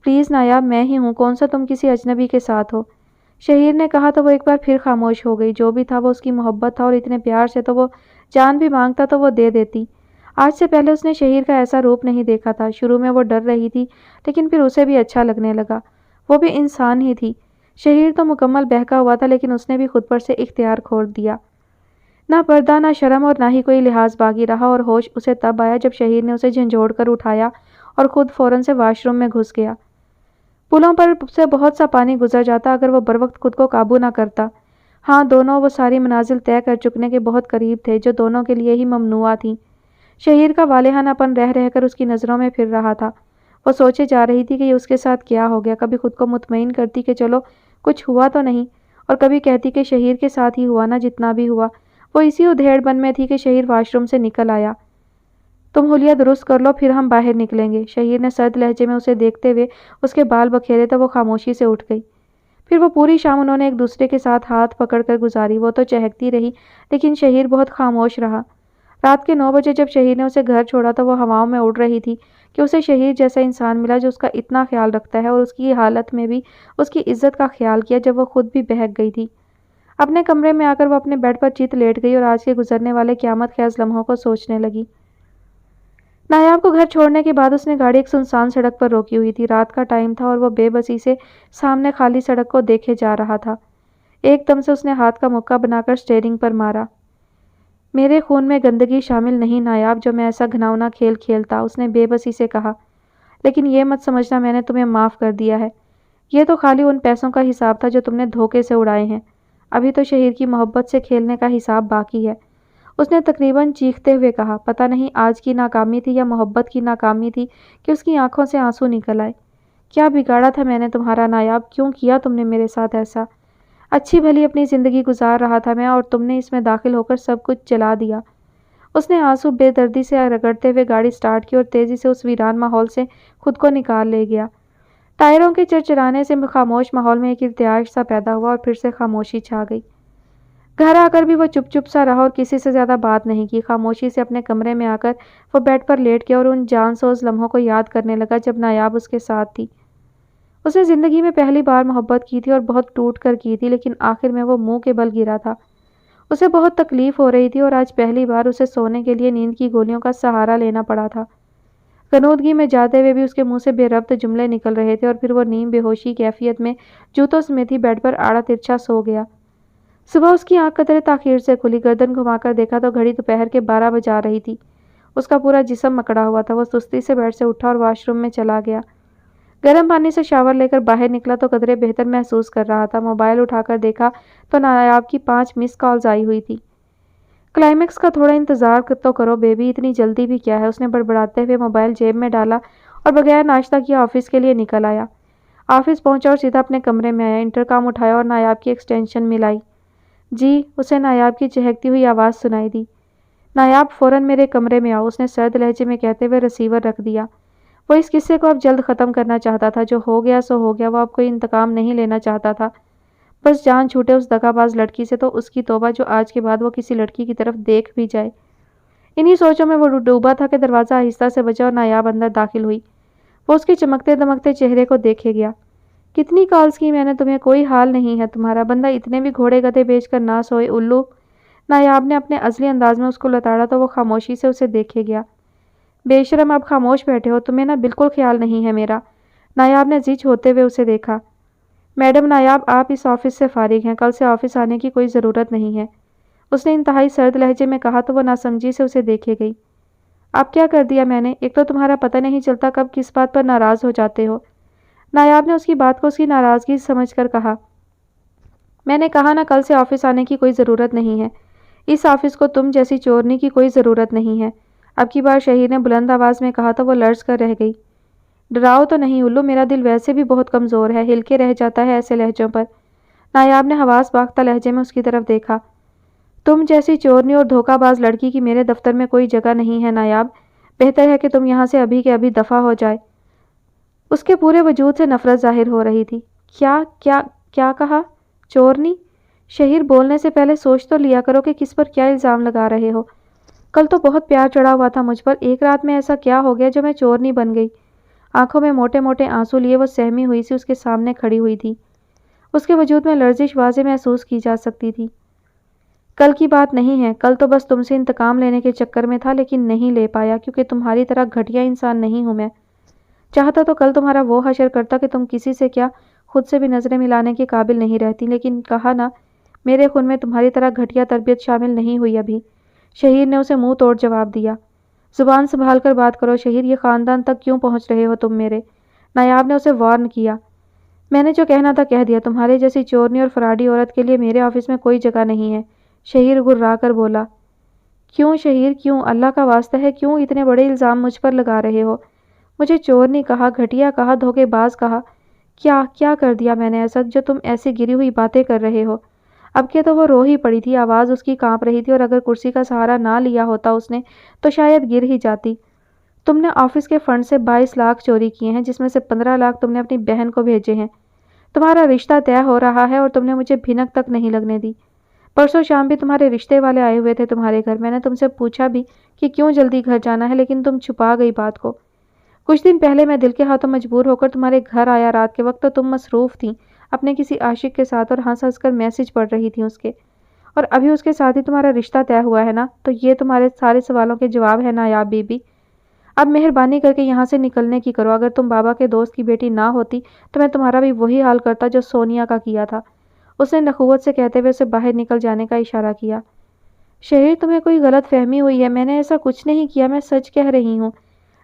A: پلیز نایاب، میں ہی ہوں، کون سا تم کسی اجنبی کے ساتھ ہو؟ شہیر نے کہا تو وہ ایک بار پھر خاموش ہو گئی۔ جو بھی تھا وہ اس کی محبت تھا، اور اتنے پیار سے تو وہ جان بھی مانگتا تو وہ دے دیتی۔ آج سے پہلے اس نے شہیر کا ایسا روپ نہیں دیکھا تھا۔ شروع میں وہ ڈر رہی تھی، لیکن پھر اسے بھی اچھا لگنے لگا۔ وہ بھی انسان ہی تھی۔ شہیر تو مکمل بہکا ہوا تھا، لیکن اس نے بھی خود پر سے اختیار کھو دیا۔ نہ پردہ، نہ شرم، اور نہ ہی کوئی لحاظ باقی رہا، اور ہوش اسے تب آیا جب شہیر نے اسے جھنجھوڑ کر اٹھایا اور خود فوراً سے واش روم میں گھس گیا۔ پلوں پر سے بہت سا پانی گزر جاتا اگر وہ بروقت خود کو قابو نہ کرتا۔ ہاں، دونوں وہ ساری منازل طے کر چکنے کے بہت قریب تھے جو دونوں کے لیے ہی ممنوعہ تھیں۔ شہیر کا والہانہ پن رہ رہ کر اس کی نظروں میں پھر رہا تھا۔ وہ سوچے جا رہی تھی کہ یہ اس کے ساتھ کیا ہو گیا۔ کبھی خود کو مطمئن کرتی کہ چلو کچھ ہوا تو نہیں، اور کبھی کہتی کہ شہیر کے ساتھ ہی ہوا نا جتنا بھی ہوا۔ وہ اسی ادھیڑ بن میں تھی کہ شہیر واش روم سے نکل آیا۔ تم حلیہ درست کر لو، پھر ہم باہر نکلیں گے۔ شہیر نے سرد لہجے میں اسے دیکھتے ہوئے اس کے بال بکھیرے تو وہ خاموشی سے اٹھ گئی۔ پھر وہ پوری شام انہوں نے ایک دوسرے کے ساتھ ہاتھ پکڑ کر گزاری۔ وہ تو چہکتی رہی، لیکن شہیر بہت خاموش رہا۔ رات کے 9 بجے جب شہیر نے اسے گھر چھوڑا تو وہ ہواؤں میں اڑ رہی تھی کہ اسے شہیر جیسا انسان ملا جو اس کا اتنا خیال رکھتا ہے، اور اس کی حالت میں بھی اس کی عزت کا خیال کیا جب وہ خود بھی بہک گئی تھی۔ اپنے کمرے میں آ کر وہ اپنے بیڈ پر چیت لیٹ گئی اور آج کے گزرنے والے قیامت خیز لمحوں کو سوچنے لگی۔ نایاب کو گھر چھوڑنے کے بعد اس نے گاڑی ایک سنسان سڑک پر روکی ہوئی تھی۔ رات کا ٹائم تھا اور وہ بے بسی سے سامنے خالی سڑک کو دیکھے جا رہا تھا۔ ایک دم سے اس نے ہاتھ کا مکہ بنا کر اسٹیئرنگ پر مارا۔ میرے خون میں گندگی شامل نہیں نایاب جو میں ایسا گھناؤنا کھیل کھیلتا، اس نے بے بسی سے کہا، لیکن یہ مت سمجھنا میں نے تمہیں معاف کر دیا ہے۔ یہ تو خالی ان پیسوں کا حساب تھا جو تم نے دھوکے سے اڑائے ہیں۔ ابھی تو شہیر کی محبت سے کھیلنے کا حساب باقی ہے۔ اس نے تقریباً چیختے ہوئے کہا۔ پتہ نہیں آج کی ناکامی تھی یا محبت کی ناکامی تھی کہ اس کی آنکھوں سے آنسو نکل آئے۔ کیا بگاڑا تھا میں نے تمہارا نایاب؟ کیوں کیا تم نے میرے ساتھ ایسا؟ اچھی بھلی اپنی زندگی گزار رہا تھا میں، اور تم نے اس میں داخل ہو کر سب کچھ جلا دیا۔ اس نے آنسو بے دردی سے رگڑتے ہوئے گاڑی سٹارٹ کی اور تیزی سے اس ویران ماحول سے خود کو نکال لے گیا۔ ٹائروں کے چرچرانے سے خاموش ماحول میں ایک ارتعاش سا پیدا ہوا اور پھر سے خاموشی چھا گئی۔ گھر آ کر بھی وہ چپ چپ سا رہا اور کسی سے زیادہ بات نہیں کی۔ خاموشی سے اپنے کمرے میں آ کر وہ بیڈ پر لیٹ گیا اور ان جان سوز لمحوں کو یاد کرنے لگا جب نایاب اس کے ساتھ تھی۔ اس نے زندگی میں پہلی بار محبت کی تھی اور بہت ٹوٹ کر کی تھی، لیکن آخر میں وہ منہ کے بل گرا تھا۔ اسے بہت تکلیف ہو رہی تھی اور آج پہلی بار اسے سونے کے لیے نیند کی گولیوں کا سہارا لینا پڑا تھا۔ غنودگی میں جاتے ہوئے بھی اس کے منہ سے بے ربط جملے نکل رہے تھے، اور پھر وہ نیم بے ہوشی کیفیت میں جوتوں سمیت ہی بیڈ پر آڑا ترچھا سو گیا۔ صبح اس کی آنکھ قدرے تاخیر سے کھلی۔ گردن گھما کر دیکھا تو گھڑی دوپہر کے 12 بجا رہی تھی۔ اس کا پورا جسم مکڑا ہوا تھا۔ وہ سستی سے بیڈ سے اٹھا اور واش روم میں چلا گیا۔ گرم پانی سے شاور لے کر باہر نکلا تو قدرے بہتر محسوس کر رہا تھا۔ موبائل اٹھا کر دیکھا تو نایاب کی 5 مس کالز آئی ہوئی تھی۔ کلائمیکس کا تھوڑا انتظار تو کرو بیبی، اتنی جلدی بھی کیا ہے؟ اس نے بڑبڑاتے ہوئے موبائل جیب میں ڈالا اور بغیر ناشتہ کیے آفس کے لیے نکل آیا۔ آفس پہنچا اور سیدھا اپنے کمرے میں آیا۔ انٹرکام اٹھایا اور نایاب کی ایکسٹینشن ملائی۔ جی، اسے نایاب کی چہکتی ہوئی آواز سنائی دی۔ نایاب، فوراً میرے کمرے میں آؤ، اس نے سرد لہجے میں کہتے ہوئے ریسیور رکھ دیا۔ وہ اس قصے کو اب جلد ختم کرنا چاہتا تھا۔ جو ہو گیا سو ہو گیا۔ وہ اب کوئی انتقام نہیں لینا چاہتا تھا۔ بس جان چھوٹے اس دغا باز لڑکی سے تو اس کی توبہ جو آج کے بعد وہ کسی لڑکی کی طرف دیکھ بھی جائے۔ انہی سوچوں میں وہ ڈوبا تھا کہ دروازہ آہستہ سے بجا اور نایاب اندر داخل ہوئی۔ وہ اس کے چمکتے دمکتے چہرے کو دیکھے گیا۔ کتنی کالز کی میں نے تمہیں؟ کوئی حال نہیں ہے تمہارا؟ بندہ اتنے بھی گھوڑے گدھے بیچ کر نہ سوئے الو۔ نایاب نے اپنے ازلی انداز میں اس کو لتاڑا تو وہ خاموشی سے اسے دیکھے گیا۔ بے شرم، اب خاموش بیٹھے ہو؟ تمہیں نہ بالکل خیال نہیں ہے میرا؟ नायाब ने जिद होते हुए उसे देखा। मैडम नायाब, आप इस ऑफिस से फारिग हैं, कल से ऑफिस आने की कोई ज़रूरत नहीं है, उसने इंतहाई सर्द लहजे में कहा तो वो नासमझी से उसे देखे गई। अब क्या कर दिया मैंने? एक तो तुम्हारा पता नहीं चलता कब किस बात पर नाराज़ हो जाते हो। नायाब ने उसकी बात को उसकी नाराज़गी समझकर कहा। मैंने कहा ना, कल से ऑफिस आने की कोई ज़रूरत नहीं है। इस ऑफिस को तुम जैसी चोरनी की कोई ज़रूरत नहीं है। अब की बार शहीर ने बुलंद आवाज़ में कहा तो वो लर्ज़ कर रह गई। डराओ तो नहीं उल्लू, मेरा दिल वैसे भी बहुत कमज़ोर है, हिल के रह जाता है ऐसे लहजों पर। नायाब ने हवास बाख्ता लहजे में उसकी तरफ देखा। तुम जैसी चोरनी और धोखाबाज लड़की की मेरे दफ्तर में कोई जगह नहीं है नायाब। बेहतर है कि तुम यहाँ से अभी के अभी दफ़ा हो जाए। उसके पूरे वजूद से नफरत जाहिर हो रही थी। क्या क्या क्या कहा? चोरनी? शहीर, बोलने से पहले सोच तो लिया करो कि किस पर क्या इल्ज़ाम लगा रहे हो। कल तो बहुत प्यार चढ़ा हुआ था मुझ पर, एक रात में ऐसा क्या हो गया जो मैं चोरनी बन गई? आंखों में मोटे मोटे आंसू लिए वो सहमी हुई सी उसके सामने खड़ी हुई थी। उसके वजूद में लर्जिश वाज़े महसूस की जा सकती थी। कल की बात नहीं है, कल तो बस तुमसे इंतकाम लेने के चक्कर में था, लेकिन नहीं ले पाया क्योंकि तुम्हारी तरह घटिया इंसान नहीं हूँ मैं। चाहता तो कल तुम्हारा वो हशर करता कि तुम किसी से क्या खुद से भी नज़रें मिलाने के काबिल नहीं रहती, लेकिन कहा ना, मेरे खून में तुम्हारी तरह घटिया तरबियत शामिल नहीं हुई अभी। शहीर ने उसे मुंह तोड़ जवाब दिया। ज़ुबान संभाल कर बात करो शहीर, ये ख़ानदान तक क्यों पहुँच रहे हो तुम मेरे? नायाब ने उसे वार्न किया। मैंने जो कहना था कह दिया, तुम्हारे जैसी चोरनी और फराडी औरत के लिए मेरे ऑफिस में कोई जगह नहीं है, शहीर गुर्रा कर बोला। क्यों शहीर, क्यों? अल्लाह का वास्ता है, क्यों इतने बड़े इल्ज़ाम मुझ पर लगा रहे हो? मुझे चोरनी कहा, घटिया कहा, धोखेबाज कहा। क्या क्या कर दिया मैंने ऐसा जो तुम ऐसी गिरी हुई बातें कर रहे हो? अब के तो वो रो ही पड़ी थी, आवाज़ उसकी कांप रही थी और अगर कुर्सी का सहारा ना लिया होता उसने तो शायद गिर ही जाती। तुमने ऑफिस के फंड से 22 लाख चोरी किए हैं, जिसमें से 15 लाख तुमने अपनी बहन को भेजे हैं। तुम्हारा रिश्ता तय हो रहा है और तुमने मुझे भिनक तक नहीं लगने दी। परसों शाम भी तुम्हारे रिश्ते वाले आए हुए थे तुम्हारे घर। मैंने तुमसे पूछा भी कि क्यों जल्दी घर जाना है, लेकिन तुम छुपा गई बात को। कुछ दिन पहले मैं दिल के हाथों मजबूर होकर तुम्हारे घर आया रात के वक्त, तो तुम मसरूफ़ थीं अपने किसी आशिक के साथ और हंस हंस कर मैसेज पढ़ रही थी उसके। और अभी उसके साथ ही तुम्हारा रिश्ता तय हुआ है ना, तो ये तुम्हारे सारे सवालों के जवाब है नायाब बीबी। अब मेहरबानी करके यहाँ से निकलने की करो। अगर तुम बाबा के दोस्त की बेटी ना होती तो मैं तुम्हारा भी वही हाल करता जो सोनिया का किया था। उसने नखुवत से कहते हुए उसे बाहर निकल जाने का इशारा किया। शहीर, तुम्हें कोई गलत फहमी हुई है, मैंने ऐसा कुछ नहीं किया, मैं सच कह रही हूँ,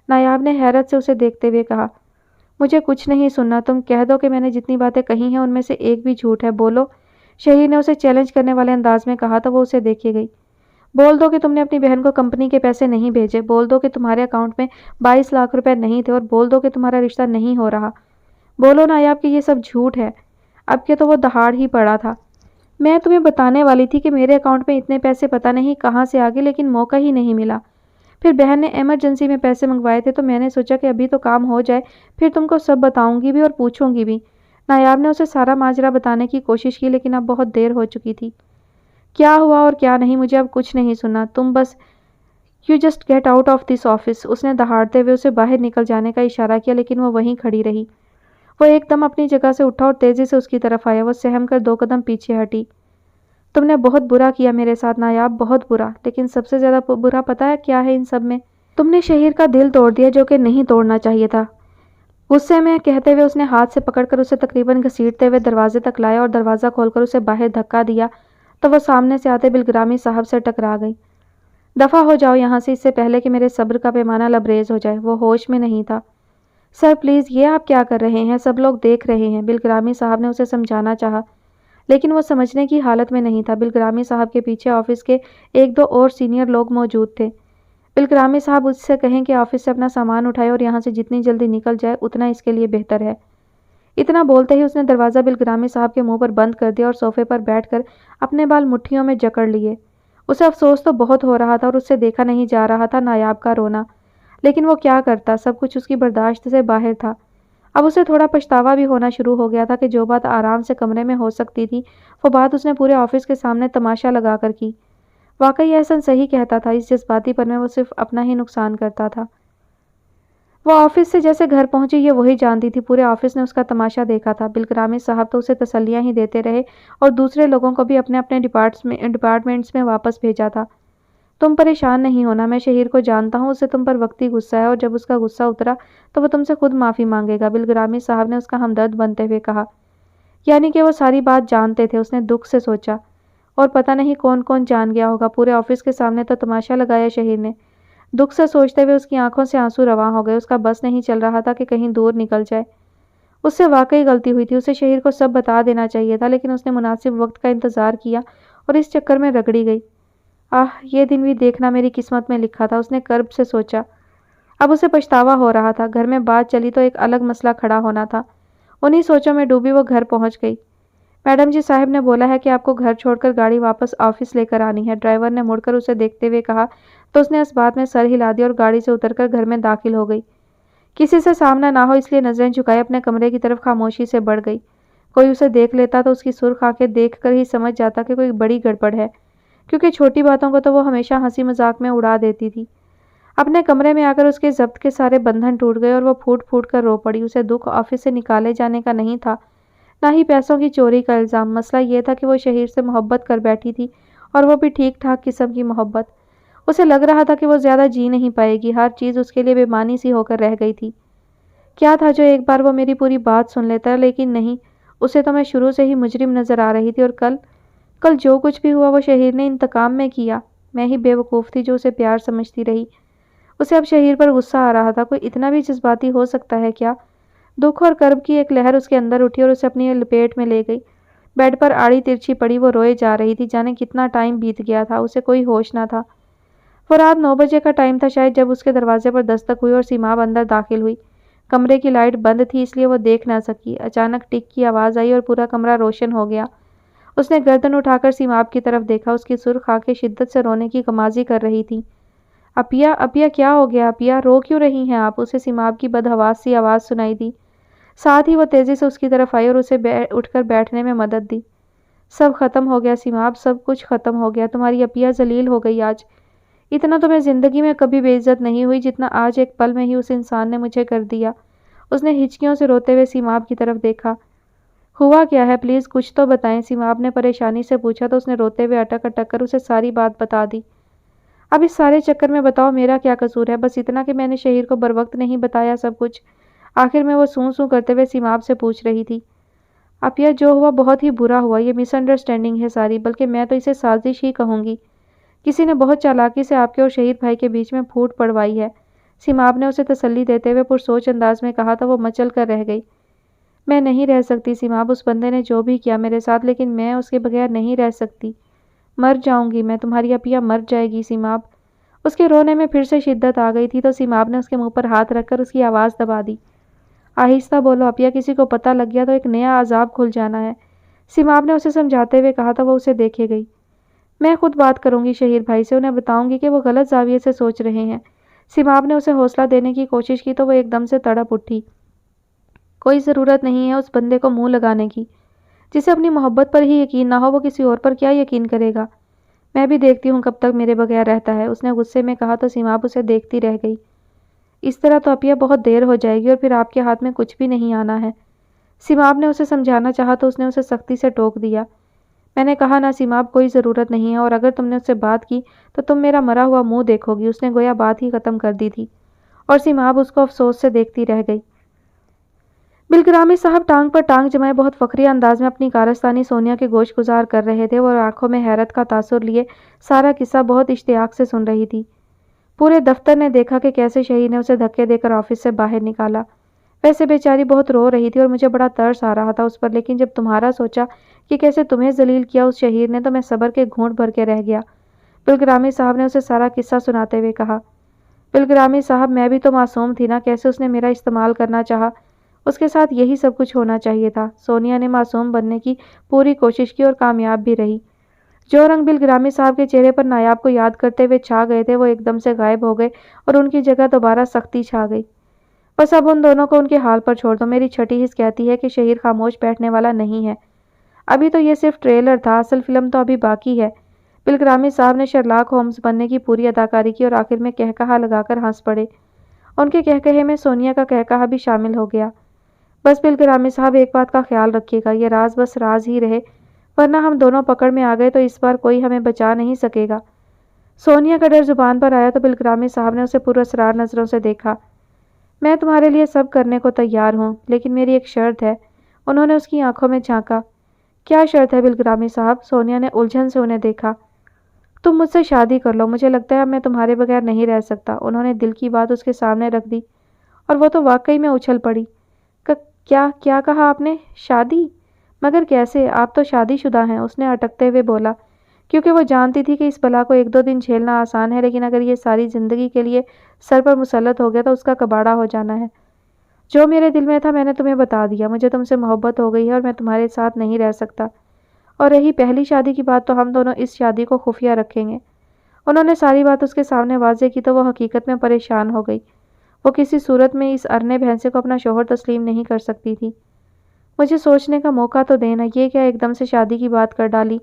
A: नायाब ने हैरत से उसे देखते हुए कहा। मुझे कुछ नहीं सुनना, तुम कह दो कि मैंने जितनी बातें कही हैं उनमें से एक भी झूठ है, बोलो। शहीर ने उसे चैलेंज करने वाले अंदाज में कहा तो वो उसे देखे गई। बोल दो कि तुमने अपनी बहन को कंपनी के पैसे नहीं भेजे, बोल दो कि तुम्हारे अकाउंट में 22 लाख रुपए नहीं थे और बोल दो कि तुम्हारा रिश्ता नहीं हो रहा। बोलो नायाब कि ये सब झूठ है। अब के तो वो दहाड़ ही पड़ा था। मैं तुम्हें बताने वाली थी कि मेरे अकाउंट में इतने पैसे पता नहीं कहाँ से आ गए, लेकिन मौका ही नहीं मिला। फिर बहन ने इमरजेंसी में पैसे मंगवाए थे तो मैंने सोचा कि अभी तो काम हो जाए, फिर तुमको सब बताऊंगी भी और पूछूंगी भी। नायाब ने उसे सारा माजरा बताने की कोशिश की, लेकिन अब बहुत देर हो चुकी थी। क्या हुआ और क्या नहीं मुझे अब कुछ नहीं सुनना, तुम बस you just get out of this office. उसने दहाड़ते हुए उसे बाहर निकल जाने का इशारा किया, लेकिन वो वहीं खड़ी रही। वो एकदम अपनी जगह से उठा और तेजी से उसकी तरफ आया। वो सहम कर 2 कदम पीछे हटी। तुमने बहुत बुरा किया मेरे साथ नायाब, बहुत बुरा, लेकिन सबसे ज़्यादा बुरा पता है क्या है इन सब में? तुमने शहीर का दिल तोड़ दिया, जो कि नहीं तोड़ना चाहिए था। गुस्से में कहते हुए उसने हाथ से पकड़कर उसे तकरीबन घसीटते हुए दरवाजे तक लाया और दरवाज़ा खोलकर उसे बाहर धक्का दिया तो वह सामने से आते बिलग्रामी साहब से टकरा गई। दफ़ा हो जाओ यहाँ से, इससे पहले कि मेरे सब्र का पैमाना लबरेज हो जाए। वो होश में नहीं था। सर प्लीज़, ये आप क्या कर रहे हैं? सब लोग देख रहे हैं। बिलग्रामी साहब ने उसे समझाना चाहा, लेकिन वो समझने की हालत में नहीं था। बिलग्रामी साहब के पीछे ऑफिस के 1-2 और सीनियर लोग मौजूद थे। बिलग्रामी साहब उससे कहें कि ऑफिस से अपना सामान उठाए और यहाँ से जितनी जल्दी निकल जाए उतना इसके लिए बेहतर है। इतना बोलते ही उसने दरवाज़ा बिलग्रामी साहब के मुंह पर बंद कर दिया और सोफे पर बैठकर अपने बाल मुट्ठियों में जकड़ लिए। उसे अफसोस तो बहुत हो रहा था और उससे देखा नहीं जा रहा था नायाब का रोना, लेकिन वो क्या करता, सब कुछ उसकी बर्दाश्त से बाहर था। अब उसे थोड़ा पछतावा भी होना शुरू हो गया था कि जो बात आराम से कमरे में हो सकती थी वो बात उसने पूरे ऑफिस के सामने तमाशा लगा कर की। वाकई एहसन सही कहता था, इस जज्बातीपन में वो सिर्फ अपना ही नुकसान करता था। वो ऑफिस से जैसे घर पहुंची ये वही जानती थी, पूरे ऑफिस ने उसका तमाशा देखा था। बिलग्रामी साहब तो उसे तसल्लियां ही देते रहे और दूसरे लोगों को भी अपने अपने डिपार्टमेंट्स में वापस भेजा था। तुम परेशान नहीं होना, मैं शहीर को जानता हूँ, उसे तुम पर वक्ती गुस्सा है और जब उसका गुस्सा उतरा तो वो तुमसे खुद माफ़ी मांगेगा, बिलग्रामी साहब ने उसका हमदर्द बनते हुए कहा। यानी कि वो सारी बात जानते थे, उसने दुख से सोचा। और पता नहीं कौन कौन जान गया होगा, पूरे ऑफिस के सामने तो तमाशा लगाया शहीर ने। दुख से सोचते हुए उसकी आंखों से आंसू रवां हो गए, उसका बस नहीं चल रहा था कि कहीं दूर निकल जाए। उससे वाकई गलती हुई थी, उसे शहीर को सब बता देना चाहिए था, लेकिन उसने मुनासिब वक्त का इंतज़ार किया और इस चक्कर में रगड़ी गई। आह, ये दिन भी देखना मेरी किस्मत में लिखा था, उसने कर्ब से सोचा। अब उसे पछतावा हो रहा था। घर में बात चली तो एक अलग मसला खड़ा होना था। उन्हीं सोचों में डूबी वो घर पहुंच गई। मैडम जी, साहब ने बोला है कि आपको घर छोड़कर गाड़ी वापस ऑफिस लेकर आनी है। ड्राइवर ने मुड़कर उसे देखते हुए कहा तो उसने इस बात में सर हिला दिया और गाड़ी से उतरकर घर में दाखिल हो गई। किसी से सामना ना हो इसलिए नजरें झुकाए अपने कमरे की तरफ खामोशी से बढ़ गई। कोई उसे देख लेता तो उसकी सुर्ख आंखें देखकर ही समझ जाता कि कोई बड़ी गड़बड़ है, क्योंकि छोटी बातों को तो वो हमेशा हंसी मजाक में उड़ा देती थी। अपने कमरे में आकर उसके जब्त के सारे बंधन टूट गए और वो फूट फूट कर रो पड़ी। उसे दुख ऑफिस से निकाले जाने का नहीं था, ना ही पैसों की चोरी का इल्ज़ाम। मसला ये था कि वो शहीर से मोहब्बत कर बैठी थी, और वो भी ठीक ठाक किस्म की मोहब्बत। उसे लग रहा था कि वो ज़्यादा जी नहीं पाएगी, हर चीज़ उसके लिए बेमानी सी होकर रह गई थी। क्या था जो एक बार वो मेरी पूरी बात सुन लेता, लेकिन नहीं, उसे तो मैं शुरू से ही मुजरिम नज़र आ रही थी। और कल कल जो कुछ भी हुआ वो शहीर ने इंतकाम में किया। मैं ही बेवकूफ़ थी जो उसे प्यार समझती रही। उसे अब शहीर पर गुस्सा आ रहा था। कोई इतना भी जज्बाती हो सकता है क्या? दुख और कर्ब की एक लहर उसके अंदर उठी और उसे अपनी लपेट में ले गई। बेड पर आड़ी तिरछी पड़ी वो रोए जा रही थी। जाने कितना टाइम बीत गया था, उसे कोई होश ना था। वो रात 9 बजे का टाइम था शायद, जब उसके दरवाजे पर दस्तक हुई और सीमाब अंदर दाखिल हुई। कमरे की लाइट बंद थी इसलिए वो देख ना सकी। अचानक टिक की आवाज़ आई और पूरा कमरा रोशन हो गया। उसने गर्दन उठाकर सीमाब की तरफ देखा। उसकी सुर्ख आंखें शिद्दत से रोने की गमाजी कर रही थी। अपिया, अपिया, क्या हो गया? अपिया, रो क्यों रही हैं आप? उसे सीमाब की बदहवास सी आवाज़ सुनाई दी। साथ ही वो तेज़ी से उसकी तरफ आई और उसे उठकर बैठने में मदद दी। सब खत्म हो गया सीमाब, सब कुछ खत्म हो गया। तुम्हारी अपिया जलील हो गई आज। इतना तो मैं ज़िंदगी में कभी बेइज्जत नहीं हुई जितना आज एक पल में ही उस इंसान ने मुझे कर दिया। उसने हिचकियों से रोते हुए सीमाब की तरफ देखा। हुआ क्या है, प्लीज़ कुछ तो बताएं, सीमाब ने परेशानी से पूछा तो उसने रोते हुए अटक अटक कर उसे सारी बात बता दी। अब इस सारे चक्कर में बताओ मेरा क्या कसूर है? बस इतना कि मैंने शहीर को बरवक्त नहीं बताया सब कुछ। आखिर में वो सूं सूं करते हुए सीमाब से पूछ रही थी। अपिया, जो हुआ बहुत ही बुरा हुआ, ये मिसअंडरस्टैंडिंग है सारी, बल्कि मैं तो इसे साजिश ही कहूँगी। किसी ने बहुत चालाकी से आपके और शहीद भाई के बीच में फूट पड़वाई है। सीमाब ने उसे तसल्ली देते हुए पुरसोच अंदाज में कहा तो वो मचल कर रह गई। मैं नहीं रह सकती सीमाब, उस बंदे ने जो भी किया मेरे साथ, लेकिन मैं उसके बगैर नहीं रह सकती। मर जाऊंगी मैं, तुम्हारी अपिया मर जाएगी सीमाब। उसके रोने में फिर से शिद्दत आ गई थी तो सीमाब ने उसके मुंह पर हाथ रखकर उसकी आवाज़ दबा दी। आहिस्ता बोलो अपिया, किसी को पता लग गया तो एक नया अजाब खुल जाना है। सीमाब ने उसे समझाते हुए कहा तो वो उसे देखे गई। मैं खुद बात करूंगी शहीर भाई से, उन्हें बताऊंगी कि वो गलत जाविये से सोच रहे हैं। सीमाब ने उसे हौसला देने की कोशिश की तो वो एकदम से तड़प उठी। कोई ज़रूरत नहीं है उस बंदे को मुंह लगाने की। जिसे अपनी मोहब्बत पर ही यकीन ना हो वो किसी और पर क्या यकीन करेगा? मैं भी देखती हूँ कब तक मेरे बगैर रहता है, उसने गुस्से में कहा तो सीमाब उसे देखती रह गई। इस तरह तो अपिया बहुत देर हो जाएगी और फिर आपके हाथ में कुछ भी नहीं आना है। सीमाब ने उसे समझाना चाहा तो उसने उसे सख्ती से टोक दिया। मैंने कहा ना सीमाब, कोई ज़रूरत नहीं है, और अगर तुमने उससे बात की तो तुम मेरा मरा हुआ मुंह देखोगी। उसने गोया बात ही ख़त्म कर दी थी और सीमाब उसको अफसोस से देखती रह गई। बिलग्रामी साहब टांग पर टांग जमाए बहुत फखरी अंदाज में अपनी कारस्तानी सोनिया के गोश गुजार कर रहे थे और आंखों में हैरत का तासुर लिए सारा किस्सा बहुत इश्तियाक से सुन रही थी। पूरे दफ्तर ने देखा कि कैसे शहीद ने उसे धक्के देकर ऑफिस से बाहर निकाला। वैसे बेचारी बहुत रो रही थी और मुझे बड़ा तरस आ रहा था उस पर, लेकिन जब तुम्हारा सोचा कि कैसे तुम्हें जलील किया उस शहीद ने तो मैं सब्र के घूंट भर के रह गया। बिलग्रामी साहब ने उसे सारा किस्सा सुनाते हुए कहा। बिलग्रामी साहब, मैं भी तो मासूम थी ना, कैसे उसने मेरा इस्तेमाल करना चाहा। उसके साथ यही सब कुछ होना चाहिए था। सोनिया ने मासूम बनने की पूरी कोशिश की और कामयाब भी रही। जो रंग बिलग्रामी साहब के चेहरे पर नायाब को याद करते हुए छा गए थे वो एकदम से गायब हो गए और उनकी जगह दोबारा सख्ती छा गई। बस अब उन दोनों को उनके हाल पर छोड़ दो। मेरी छठी हिस्स कहती है कि शहीद खामोश बैठने वाला नहीं है। अभी तो ये सिर्फ ट्रेलर था, असल फिल्म तो अभी बाकी है। बिलग्रामी साहब ने शर्लाक होम्स बनने की पूरी अदाकारी की और आखिर में कहकहा लगाकर हंस पड़े। उनके कहकहे में सोनिया का कहकहा भी शामिल हो गया। बस बिलग्रामी साहब, एक बात का ख्याल रखिएगा, ये राज बस राज ही रहे, वरना हम दोनों पकड़ में आ गए तो इस बार कोई हमें बचा नहीं सकेगा। सोनिया का डर जुबान पर आया तो बिलग्रामी साहब ने उसे पुरस्कार नज़रों से देखा। मैं तुम्हारे लिए सब करने को तैयार हूँ, लेकिन मेरी एक शर्त है। उन्होंने उसकी आंखों में झांका। क्या शर्त है बिलग्रामी साहब? सोनिया ने उलझन से उन्हें देखा। तुम मुझसे शादी कर लो, मुझे लगता है अब मैं तुम्हारे बगैर नहीं रह सकता। उन्होंने दिल की बात उसके सामने रख दी और वो तो वाकई में उछल पड़ी। क्या क्या कहा आपने? शादी? मगर कैसे? आप तो शादीशुदा हैं, उसने अटकते हुए बोला, क्योंकि वो जानती थी कि इस बला को 1-2 दिन झेलना आसान है, लेकिन अगर ये सारी जिंदगी के लिए सर पर मुसल्लत हो गया तो उसका कबाड़ा हो जाना है। जो मेरे दिल में था मैंने तुम्हें बता दिया। मुझे तुमसे मोहब्बत हो गई है और मैं तुम्हारे साथ नहीं रह सकता। और रही पहली शादी की बात, तो हम दोनों इस शादी को खुफिया रखेंगे। उन्होंने सारी बात उसके सामने वाज़ेह की तो वो हकीकत में परेशान हो गई। वो किसी सूरत में इस अरने भैंसे को अपना शौहर तस्लीम नहीं कर सकती थी। मुझे सोचने का मौका तो देना, ये क्या एकदम से शादी की बात कर डाली?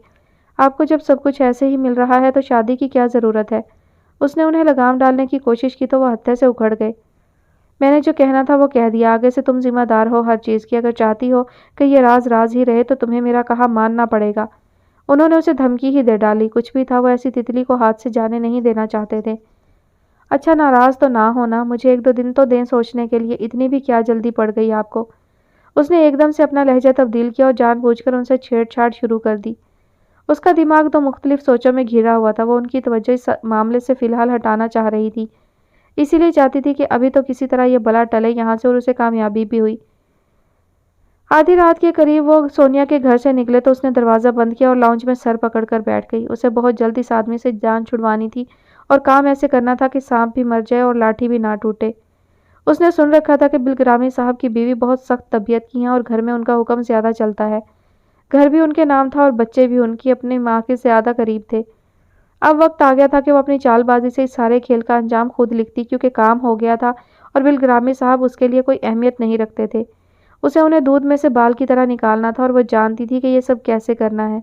A: आपको जब सब कुछ ऐसे ही मिल रहा है तो शादी की क्या ज़रूरत है? उसने उन्हें लगाम डालने की कोशिश की तो वह हत्थे से उखड़ गए। मैंने जो कहना था वो कह दिया। आगे से तुम जिम्मेदार हो हर चीज़ की। अगर चाहती हो कि ये राज राज ही रहे तो तुम्हें मेरा कहा मानना पड़ेगा। उन्होंने उसे धमकी ही दे डाली। कुछ भी था, वो ऐसी तितली को हाथ से जाने नहीं देना चाहते थे। अच्छा, नाराज़ तो ना होना, मुझे 1-2 दिन तो दें सोचने के लिए। इतनी भी क्या जल्दी पड़ गई आपको? उसने एकदम से अपना लहजा तब्दील किया और जानबूझकर उनसे छेड़छाड़ शुरू कर दी। उसका दिमाग तो मुख्तलिफ सोचों में घिरा हुआ था। वो उनकी तवज्जो इस मामले से फ़िलहाल हटाना चाह रही थी, इसीलिए चाहती थी कि अभी तो किसी तरह ये बला टले यहाँ से, और उसे कामयाबी भी हुई। आधी रात के करीब वो सोनिया के घर से निकले तो उसने दरवाज़ा बंद किया और लाउंज में सर पकड़कर बैठ गई। उसे बहुत जल्द इस आदमी से जान छुड़वानी थी और काम ऐसे करना था कि सांप भी मर जाए और लाठी भी ना टूटे। उसने सुन रखा था कि बिलग्रामी साहब की बीवी बहुत सख्त तबीयत की हैं और घर में उनका हुक्म ज़्यादा चलता है। घर भी उनके नाम था और बच्चे भी उनकी अपनी माँ के ज़्यादा करीब थे। अब वक्त आ गया था कि वो अपनी चालबाजी से इस सारे खेल का अंजाम खुद लिखती, क्योंकि काम हो गया था और बिलग्रामी साहब उसके लिए कोई अहमियत नहीं रखते थे। उसे उन्हें दूध में से बाल की तरह निकालना था और वो जानती थी कि ये सब कैसे करना है।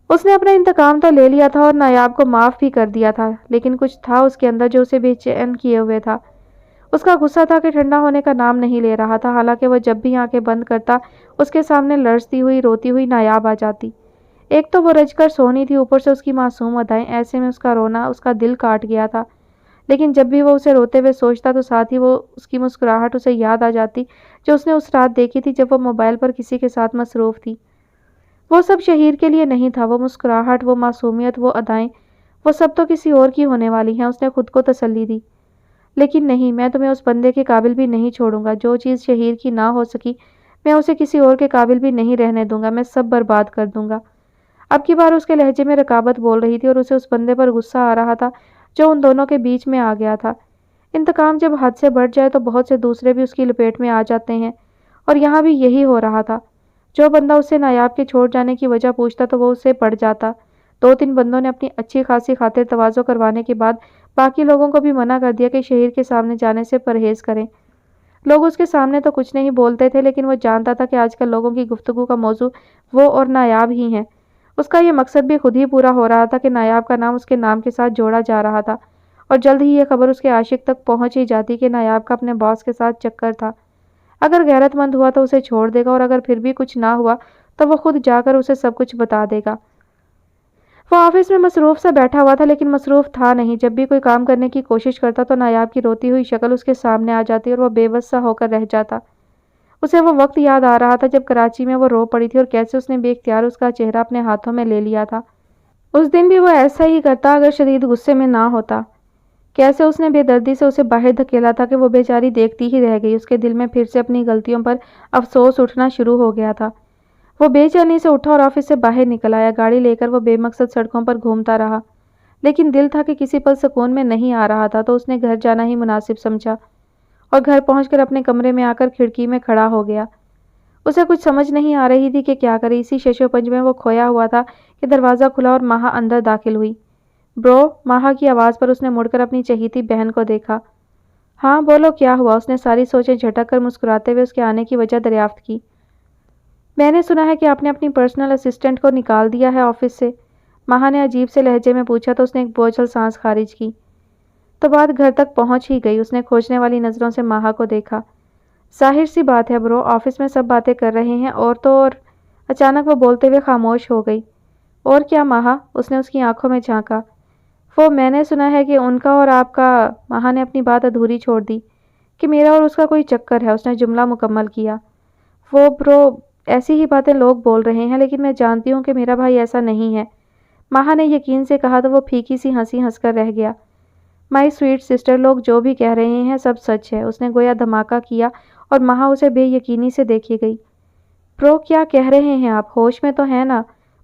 A: उसने अपना इंतकाम तो ले लिया था और नायाब को माफ़ भी कर दिया था, लेकिन कुछ था उसके अंदर जो उसे बेचैन किए हुए था। उसका गुस्सा था कि ठंडा होने का नाम नहीं ले रहा था। हालांकि वह जब भी आंखें बंद करता उसके सामने लड़ती हुई रोती हुई नायाब आ जाती। एक तो वो रजकर सोनी थी, ऊपर से उसकी मासूम अदाएं। ऐसे में उसका रोना उसका दिल काट गया था। लेकिन जब भी वो उसे रोते हुए सोचता तो साथ ही वो उसकी मुस्कुराहट उसे याद आ जाती जो उसने उस रात देखी थी जब वो मोबाइल पर किसी के साथ मसरूफ़ थी। वो सब शहीर के लिए नहीं था। वो मुस्कुराहट, वो मासूमियत, वो अदाएं, वो सब तो किसी और की होने वाली हैं। उसने खुद को तसल्ली दी। लेकिन नहीं, मैं तुम्हें उस बंदे के काबिल भी नहीं छोड़ूंगा। जो चीज़ शहीर की ना हो सकी मैं उसे किसी और के काबिल भी नहीं रहने दूंगा। मैं सब बर्बाद कर दूंगा। अब की बार उसके लहजे में रकाबत बोल रही थी और उसे उस बंदे पर गुस्सा आ रहा था जो उन दोनों के बीच में आ गया था। इंतकाम जब हद से बढ़ जाए तो बहुत से दूसरे भी उसकी लपेट में आ जाते हैं, और यहाँ भी यही हो रहा था। जो बंदा उससे नायाब के छोड़ जाने की वजह पूछता तो वो उससे पड़ जाता। 2-3 बंदों ने अपनी अच्छी खासी खातिर तवाज़ो करवाने के बाद बाकी लोगों को भी मना कर दिया कि शहीर के सामने जाने से परहेज़ करें। लोग उसके सामने तो कुछ नहीं बोलते थे, लेकिन वो जानता था कि आजकल लोगों की गुफ्तगू का मौजू वो और नायाब ही हैं। उसका ये मकसद भी खुद ही पूरा हो रहा था कि नायाब का नाम उसके नाम के साथ जोड़ा जा रहा था, और जल्द ही ये खबर उसके आशिक तक पहुंच ही जाती कि नायाब का अपने बॉस के साथ चक्कर था। अगर गैरतमंद हुआ तो उसे छोड़ देगा, और अगर फिर भी कुछ ना हुआ तो वो खुद जाकर उसे सब कुछ बता देगा। वो ऑफिस में मसरूफ़ सा बैठा हुआ था, लेकिन मसरूफ़ था नहीं। जब भी कोई काम करने की कोशिश करता तो नायाब की रोती हुई शक्ल उसके सामने आ जाती और वो बेबस सा होकर रह जाता। उसे वो वक्त याद आ रहा था जब कराची में वो रो पड़ी थी और कैसे उसने बेख्तियार उसका चेहरा अपने हाथों में ले लिया था। उस दिन भी वो ऐसा ही करता अगर शदीद गुस्से में ना होता। कैसे उसने बेदर्दी से उसे बाहर धकेला था कि वो बेचारी देखती ही रह गई। उसके दिल में फिर से अपनी गलतियों पर अफसोस उठना शुरू हो गया था। वो बेचैनी से उठा और ऑफिस से बाहर निकल आया। गाड़ी लेकर वो बेमकसद सड़कों पर घूमता रहा, लेकिन दिल था कि किसी पल सुकून में नहीं आ रहा था, तो उसने घर जाना ही मुनासिब समझा और घर पहुंचकर अपने कमरे में आकर खिड़की में खड़ा हो गया। उसे कुछ समझ नहीं आ रही थी कि क्या करे। इसी शशोपंज में वो खोया हुआ था कि दरवाज़ा खुला और माहा अंदर दाखिल हुई। ब्रो, माहा की आवाज़ पर उसने मुड़कर अपनी चहेती बहन को देखा। हाँ बोलो, क्या हुआ? उसने सारी सोचें झटक कर मुस्कुराते हुए उसके आने की वजह दरियाफ्त की। मैंने सुना है कि आपने अपनी पर्सनल असिस्टेंट को निकाल दिया है ऑफिस से, माहा ने अजीब से लहजे में पूछा तो उसने एक बोझल सांस खारिज की। तो बात घर तक पहुंच ही गई। उसने खोजने वाली नज़रों से माहा को देखा। जाहिर सी बात है ब्रो, ऑफिस में सब बातें कर रहे हैं और तो और। अचानक वो बोलते हुए खामोश हो गई। और क्या माहा? उसने उसकी आंखों में झांका। وہ میں نے سنا ہے کہ ان کا اور آپ کا۔ مہا نے اپنی بات ادھوری چھوڑ دی۔ کہ میرا اور اس کا کوئی چکر ہے، اس نے جملہ مکمل کیا۔ وہ برو، ایسی ہی باتیں لوگ بول رہے ہیں، لیکن میں جانتی ہوں کہ میرا بھائی ایسا نہیں ہے۔ مہا نے یقین سے کہا تو وہ پھیکی سی ہنسی ہنس کر رہ گیا۔ مائی سویٹ سسٹر، لوگ جو بھی کہہ رہے ہیں سب سچ ہے، اس نے گویا دھماکہ کیا اور مہا اسے بے یقینی سے دیکھی گئی۔ برو، کیا کہہ رہے ہیں آپ؟ ہوش میں تو ہیں نا؟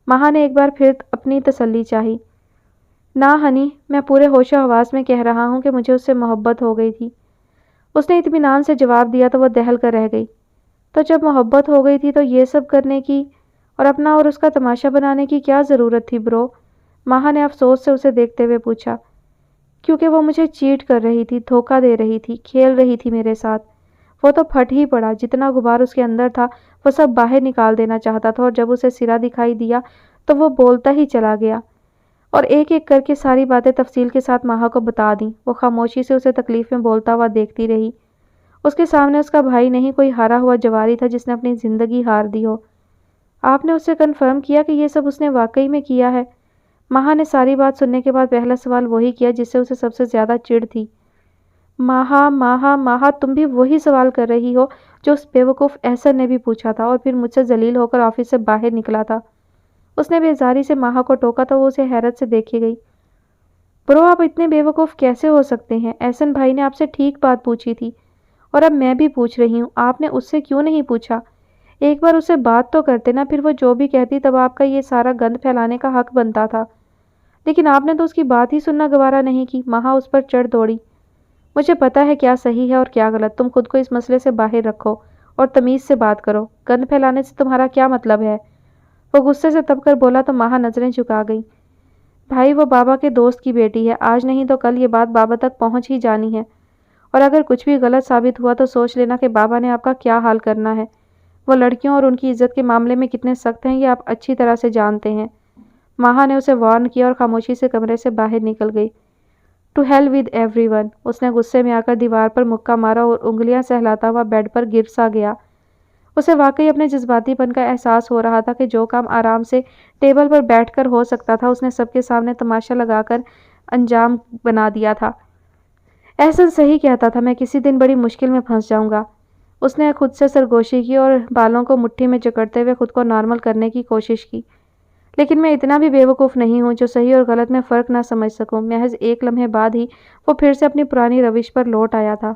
A: مہا نے ایک بار پھر اپنی تسلی چاہی۔ نہ ہنی، میں پورے ہوش و حواس میں کہہ رہا ہوں کہ مجھے اس سے محبت ہو گئی تھی۔ اس نے اطمینان سے جواب دیا تو وہ دہل کر رہ گئی۔ تو جب محبت ہو گئی تھی تو یہ سب کرنے کی اور اپنا اور اس کا تماشا بنانے کی کیا ضرورت تھی برو؟ مہا نے افسوس سے اسے دیکھتے ہوئے پوچھا۔ کیونکہ وہ مجھے چیٹ کر رہی تھی، دھوکہ دے رہی تھی، کھیل رہی تھی میرے ساتھ۔ وہ تو پھٹ ہی پڑا، جتنا غبار اس کے اندر تھا وہ سب باہر نکال دینا چاہتا تھا، اور جب اسے سرا دکھائی دیا تو وہ بولتا ہی چلا گیا اور ایک ایک کر کے ساری باتیں تفصیل کے ساتھ مہا کو بتا دیں۔ وہ خاموشی سے اسے تکلیف میں بولتا ہوا دیکھتی رہی۔ اس کے سامنے اس کا بھائی نہیں، کوئی ہارا ہوا جواری تھا جس نے اپنی زندگی ہار دی ہو۔ آپ نے اس سے کنفرم کیا کہ یہ سب اس نے واقعی میں کیا ہے؟ مہا نے ساری بات سننے کے بعد پہلا سوال وہی کیا جس سے اسے سب سے زیادہ چڑ تھی۔ مہا، تم بھی وہی سوال کر رہی ہو جو اس بیوقوف احسن نے بھی پوچھا تھا اور پھر مجھ سے ذلیل ہو کر آفس سے باہر نکلا تھا۔ اس نے بیزاری سے مہا کو ٹوکا تو وہ اسے حیرت سے دیکھے گئی۔ برو، آپ اتنے بیوقوف کیسے ہو سکتے ہیں؟ احسن بھائی نے آپ سے ٹھیک بات پوچھی تھی اور اب میں بھی پوچھ رہی ہوں، آپ نے اس سے کیوں نہیں پوچھا؟ ایک بار اس سے بات تو کرتے نا، پھر وہ جو بھی کہتی تب آپ کا یہ سارا گند پھیلانے کا حق بنتا تھا۔ لیکن آپ نے تو اس کی بات ہی سننا گوارا نہیں کی۔ مہا اس پر چڑھ دوڑی۔ مجھے پتا ہے کیا صحیح ہے اور کیا غلط، تم خود کو اس مسئلے سے باہر رکھو اور تمیز سے بات کرو۔ گند پھیلانے سے تمہارا کیا مطلب ہے؟ وہ غصے سے تب کر بولا تو مہا نظریں جھکا گئی۔ بھائی، وہ بابا کے دوست کی بیٹی ہے، آج نہیں تو کل یہ بات بابا تک پہنچ ہی جانی ہے، اور اگر کچھ بھی غلط ثابت ہوا تو سوچ لینا کہ بابا نے آپ کا کیا حال کرنا ہے۔ وہ لڑکیوں اور ان کی عزت کے معاملے میں کتنے سخت ہیں یہ آپ اچھی طرح سے جانتے ہیں۔ مہا نے اسے وارن کیا اور خاموشی سے کمرے سے باہر نکل گئی۔ To hell with everyone, اس نے غصے میں آ کر دیوار پر مکہ مارا اور انگلیاں سہلاتا ہوا بیڈ پر گر سا گیا۔ اسے واقعی اپنے جذباتی پن کا احساس ہو رہا تھا کہ جو کام آرام سے ٹیبل پر بیٹھ کر ہو سکتا تھا اس نے سب کے سامنے تماشا لگا کر انجام بنا دیا تھا۔ احسن صحیح کہتا تھا، میں کسی دن بڑی مشکل میں پھنس جاؤں گا۔ اس نے خود سے سرگوشی کی اور بالوں کو مٹھی میں جکڑتے ہوئے خود کو نارمل کرنے کی کوشش کی۔ لیکن میں اتنا بھی بیوقوف نہیں ہوں جو صحیح اور غلط میں فرق نہ سمجھ سکوں۔ محض ایک لمحے بعد ہی وہ پھر سے اپنی پرانی روش پر لوٹ آیا تھا۔